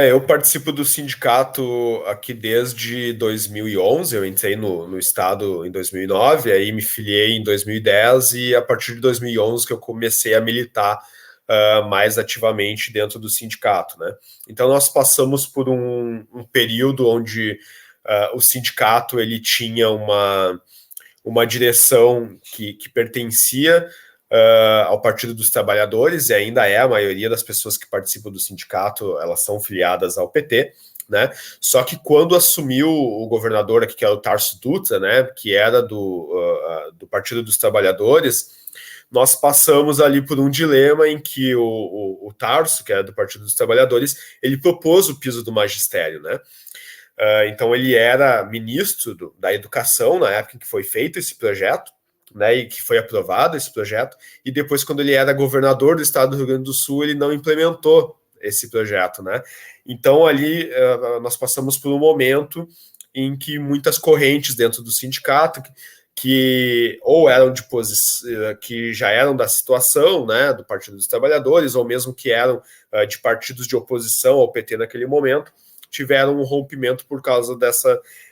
Eu participo do sindicato aqui desde 2011. Eu entrei no Estado em 2009, aí me filiei em 2010 e a partir de 2011 que eu comecei a militar mais ativamente dentro do sindicato, né? Então nós passamos por um período onde o sindicato ele tinha uma direção que pertencia ao Partido dos Trabalhadores, e ainda é a maioria das pessoas que participam do sindicato, elas são filiadas ao PT, né? Só que quando assumiu o governador aqui, que era o Tarso Dutra, né, que era do Partido dos Trabalhadores, nós passamos ali por um dilema em que o Tarso, que era do Partido dos Trabalhadores, ele propôs o piso do magistério, né? Então ele era ministro da Educação na época em que foi feito esse projeto, né, e que foi aprovado esse projeto, e depois, quando ele era governador do estado do Rio Grande do Sul, ele não implementou esse projeto, né? Então ali nós passamos por um momento em que muitas correntes dentro do sindicato que ou eram de posição, que já eram da situação, né, do Partido dos Trabalhadores, ou mesmo que eram de partidos de oposição ao PT naquele momento, tiveram um rompimento por causa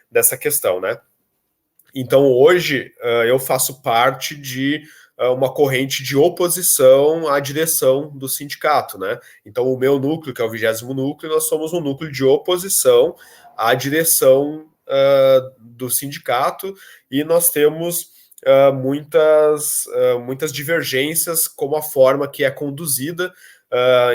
dessa questão, né? Então, hoje, eu faço parte de uma corrente de oposição à direção do sindicato, né? Então, o meu núcleo, que é o 20º núcleo, nós somos um núcleo de oposição à direção do sindicato, e nós temos muitas divergências como a forma que é conduzida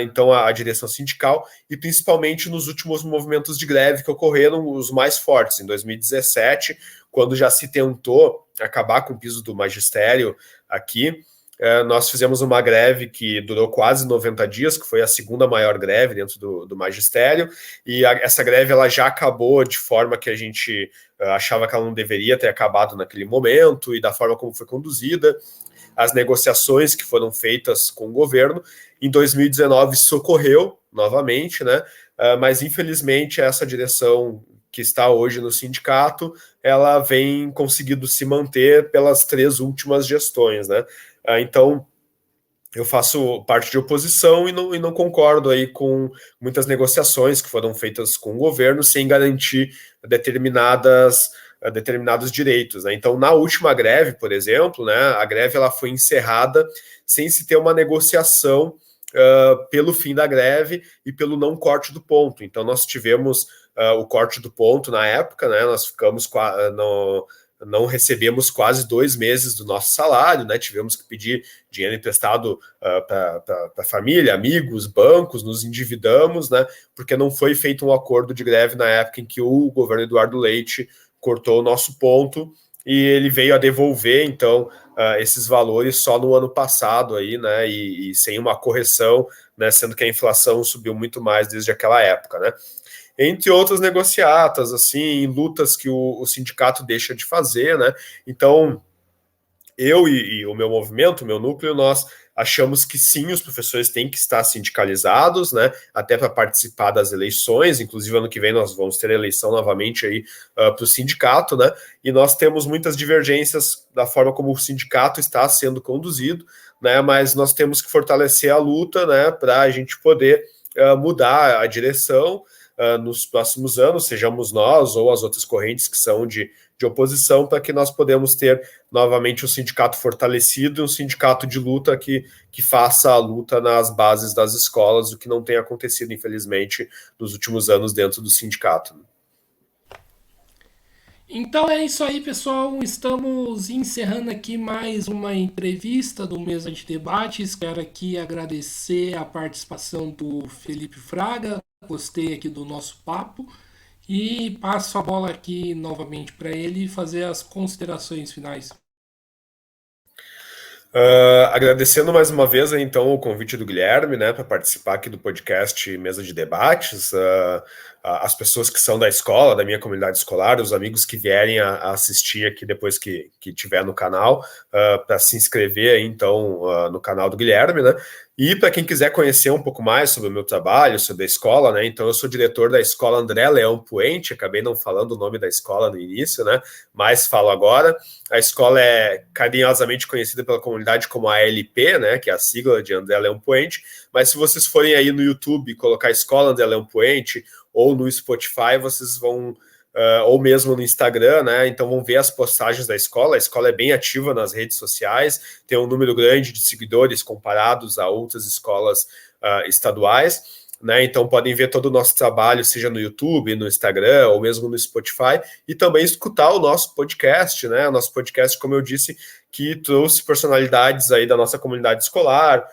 então a direção sindical, e principalmente nos últimos movimentos de greve que ocorreram, os mais fortes, em 2017, quando já se tentou acabar com o piso do magistério aqui. Nós fizemos uma greve que durou quase 90 dias, que foi a segunda maior greve dentro do magistério, e essa greve ela já acabou de forma que a gente achava que ela não deveria ter acabado naquele momento, e da forma como foi conduzida, as negociações que foram feitas com o governo. Em 2019 socorreu novamente, né? Mas infelizmente essa direção que está hoje no sindicato, ela vem conseguindo se manter pelas 3 últimas gestões, né? Então eu faço parte de oposição e não concordo aí com muitas negociações que foram feitas com o governo sem garantir determinados direitos, né? Então, na última greve, por exemplo, né, a greve ela foi encerrada sem se ter uma negociação pelo fim da greve e pelo não corte do ponto. Então, nós tivemos o corte do ponto na época, né? Nós ficamos não recebemos quase 2 meses do nosso salário, né? Tivemos que pedir dinheiro emprestado para a família, amigos, bancos, nos endividamos, né? Porque não foi feito um acordo de greve na época em que o governo Eduardo Leite cortou o nosso ponto, e ele veio a devolver, então, esses valores só no ano passado, aí, né? E sem uma correção, né? Sendo que a inflação subiu muito mais desde aquela época, né? Entre outras negociatas, assim, lutas que o sindicato deixa de fazer, né? Então, eu e o meu movimento, o meu núcleo, nós achamos que sim, os professores têm que estar sindicalizados, né? Até para participar das eleições. Inclusive, ano que vem nós vamos ter eleição novamente aí para o sindicato, né? E nós temos muitas divergências da forma como o sindicato está sendo conduzido, né? Mas nós temos que fortalecer a luta, né? Para a gente poder mudar a direção nos próximos anos, sejamos nós ou as outras correntes que são de oposição, para que nós podemos ter novamente um sindicato fortalecido, um sindicato de luta que faça a luta nas bases das escolas, o que não tem acontecido, infelizmente, nos últimos anos dentro do sindicato. Então é isso aí, pessoal. Estamos encerrando aqui mais uma entrevista do Mesa de Debates. Quero aqui agradecer a participação do Felipe Fraga. Gostei aqui do nosso papo. E passo a bola aqui novamente para ele fazer as considerações finais. Agradecendo mais uma vez, então, o convite do Guilherme, né, para participar aqui do podcast Mesa de Debates. as pessoas que são da escola, da minha comunidade escolar, os amigos que vierem a assistir aqui depois que tiver no canal, para se inscrever aí, então, no canal do Guilherme, né? E para quem quiser conhecer um pouco mais sobre o meu trabalho, sobre a escola, né? Então, eu sou diretor da Escola André Leão Puente, acabei não falando o nome da escola no início, né? Mas falo agora. A escola é carinhosamente conhecida pela comunidade como ALP, né? Que é a sigla de André Leão Puente. Mas se vocês forem aí no YouTube colocar Escola André Leão Puente ou no Spotify, vocês vão ou mesmo no Instagram, né? Então vão ver as postagens da escola. A escola é bem ativa nas redes sociais, tem um número grande de seguidores comparados a outras escolas estaduais, né? Então podem ver todo o nosso trabalho, seja no YouTube, no Instagram ou mesmo no Spotify, e também escutar o nosso podcast, né? O nosso podcast, como eu disse, que trouxe personalidades aí da nossa comunidade escolar,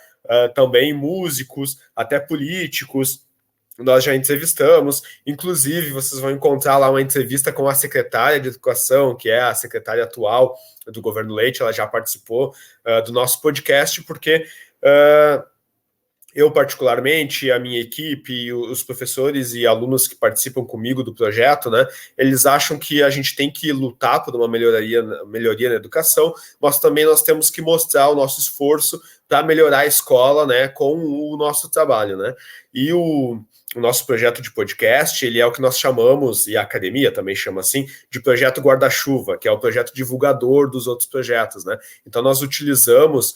também músicos, até políticos. Nós já entrevistamos, inclusive vocês vão encontrar lá uma entrevista com a secretária de Educação, que é a secretária atual do governo Leite, ela já participou do nosso podcast, porque eu particularmente, a minha equipe, os professores e alunos que participam comigo do projeto, né, eles acham que a gente tem que lutar por uma melhoria na educação, mas também nós temos que mostrar o nosso esforço para melhorar a escola, né, com o nosso trabalho, né, e o nosso projeto de podcast, ele é o que nós chamamos, e a academia também chama assim, de projeto guarda-chuva, que é o projeto divulgador dos outros projetos, né? Então nós utilizamos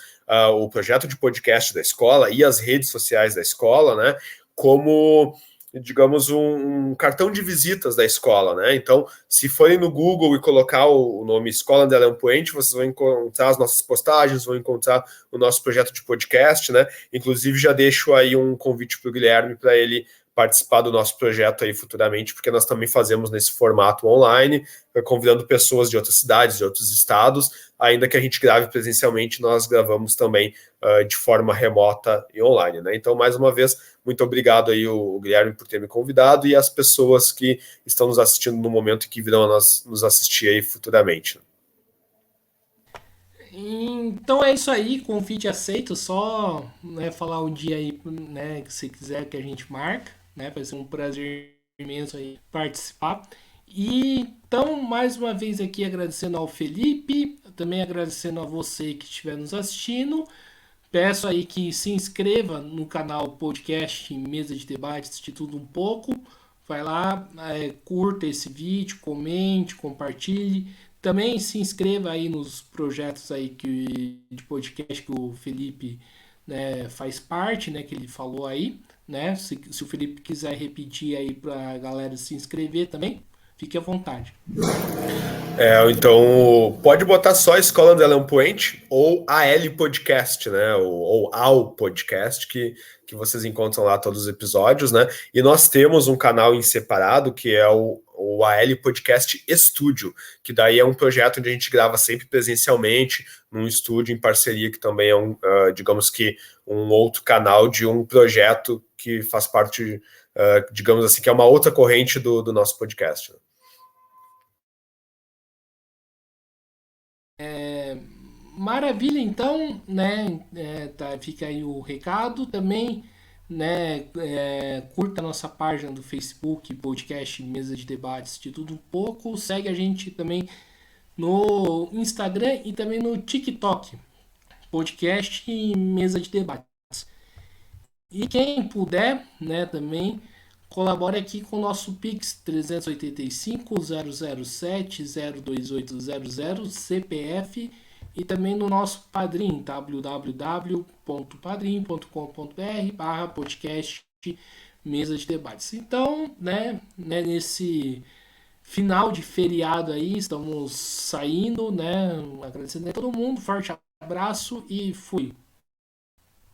o projeto de podcast da escola e as redes sociais da escola, né, como, digamos, um cartão de visitas da escola, né? Então, se forem no Google e colocar o nome Escola André Leão Puente, vocês vão encontrar as nossas postagens, vão encontrar o nosso projeto de podcast, né? Inclusive, já deixo aí um convite para o Guilherme para ele participar do nosso projeto aí futuramente, porque nós também fazemos nesse formato online, convidando pessoas de outras cidades, de outros estados, ainda que a gente grave presencialmente, nós gravamos também de forma remota e online, né? Então, mais uma vez, muito obrigado aí o Guilherme por ter me convidado e as pessoas que estão nos assistindo no momento e que virão a nos assistir aí futuramente. Então é isso aí, convite aceito, só, né, falar o dia aí, né, que você quiser que a gente marca, né, vai ser um prazer imenso aí participar. E então, mais uma vez aqui agradecendo ao Felipe, também agradecendo a você que estiver nos assistindo. Peço aí que se inscreva no canal podcast Mesa de Debates de Tudo Um Pouco. Vai lá, curta esse vídeo, comente, compartilhe. Também se inscreva aí nos projetos aí de podcast que o Felipe, né, faz parte, né, que ele falou aí, né? Se o Felipe quiser repetir aí para a galera se inscrever também, fique à vontade. Então, pode botar só Escola André Leão Puente ou AL Podcast, né? Ou AL Podcast, que vocês encontram lá todos os episódios, né? E nós temos um canal em separado, que é o AL Podcast Estúdio, que daí é um projeto onde a gente grava sempre presencialmente, num estúdio em parceria, que também é digamos que, um outro canal de um projeto que faz parte, digamos assim, que é uma outra corrente do nosso podcast. Maravilha, então, né? Fica aí o recado também, né? Curta a nossa página do Facebook, podcast Mesa de Debates de Tudo Um Pouco. Segue a gente também no Instagram e também no TikTok, podcast Mesa de Debates. E quem puder, né? Também colabore aqui com o nosso Pix 385 007 02800 CPF e também no nosso Padrim, www.padrim.com.br/podcast Mesa de Debates. Então, né, nesse final de feriado aí, estamos saindo, né, agradecendo a todo mundo, forte abraço e fui!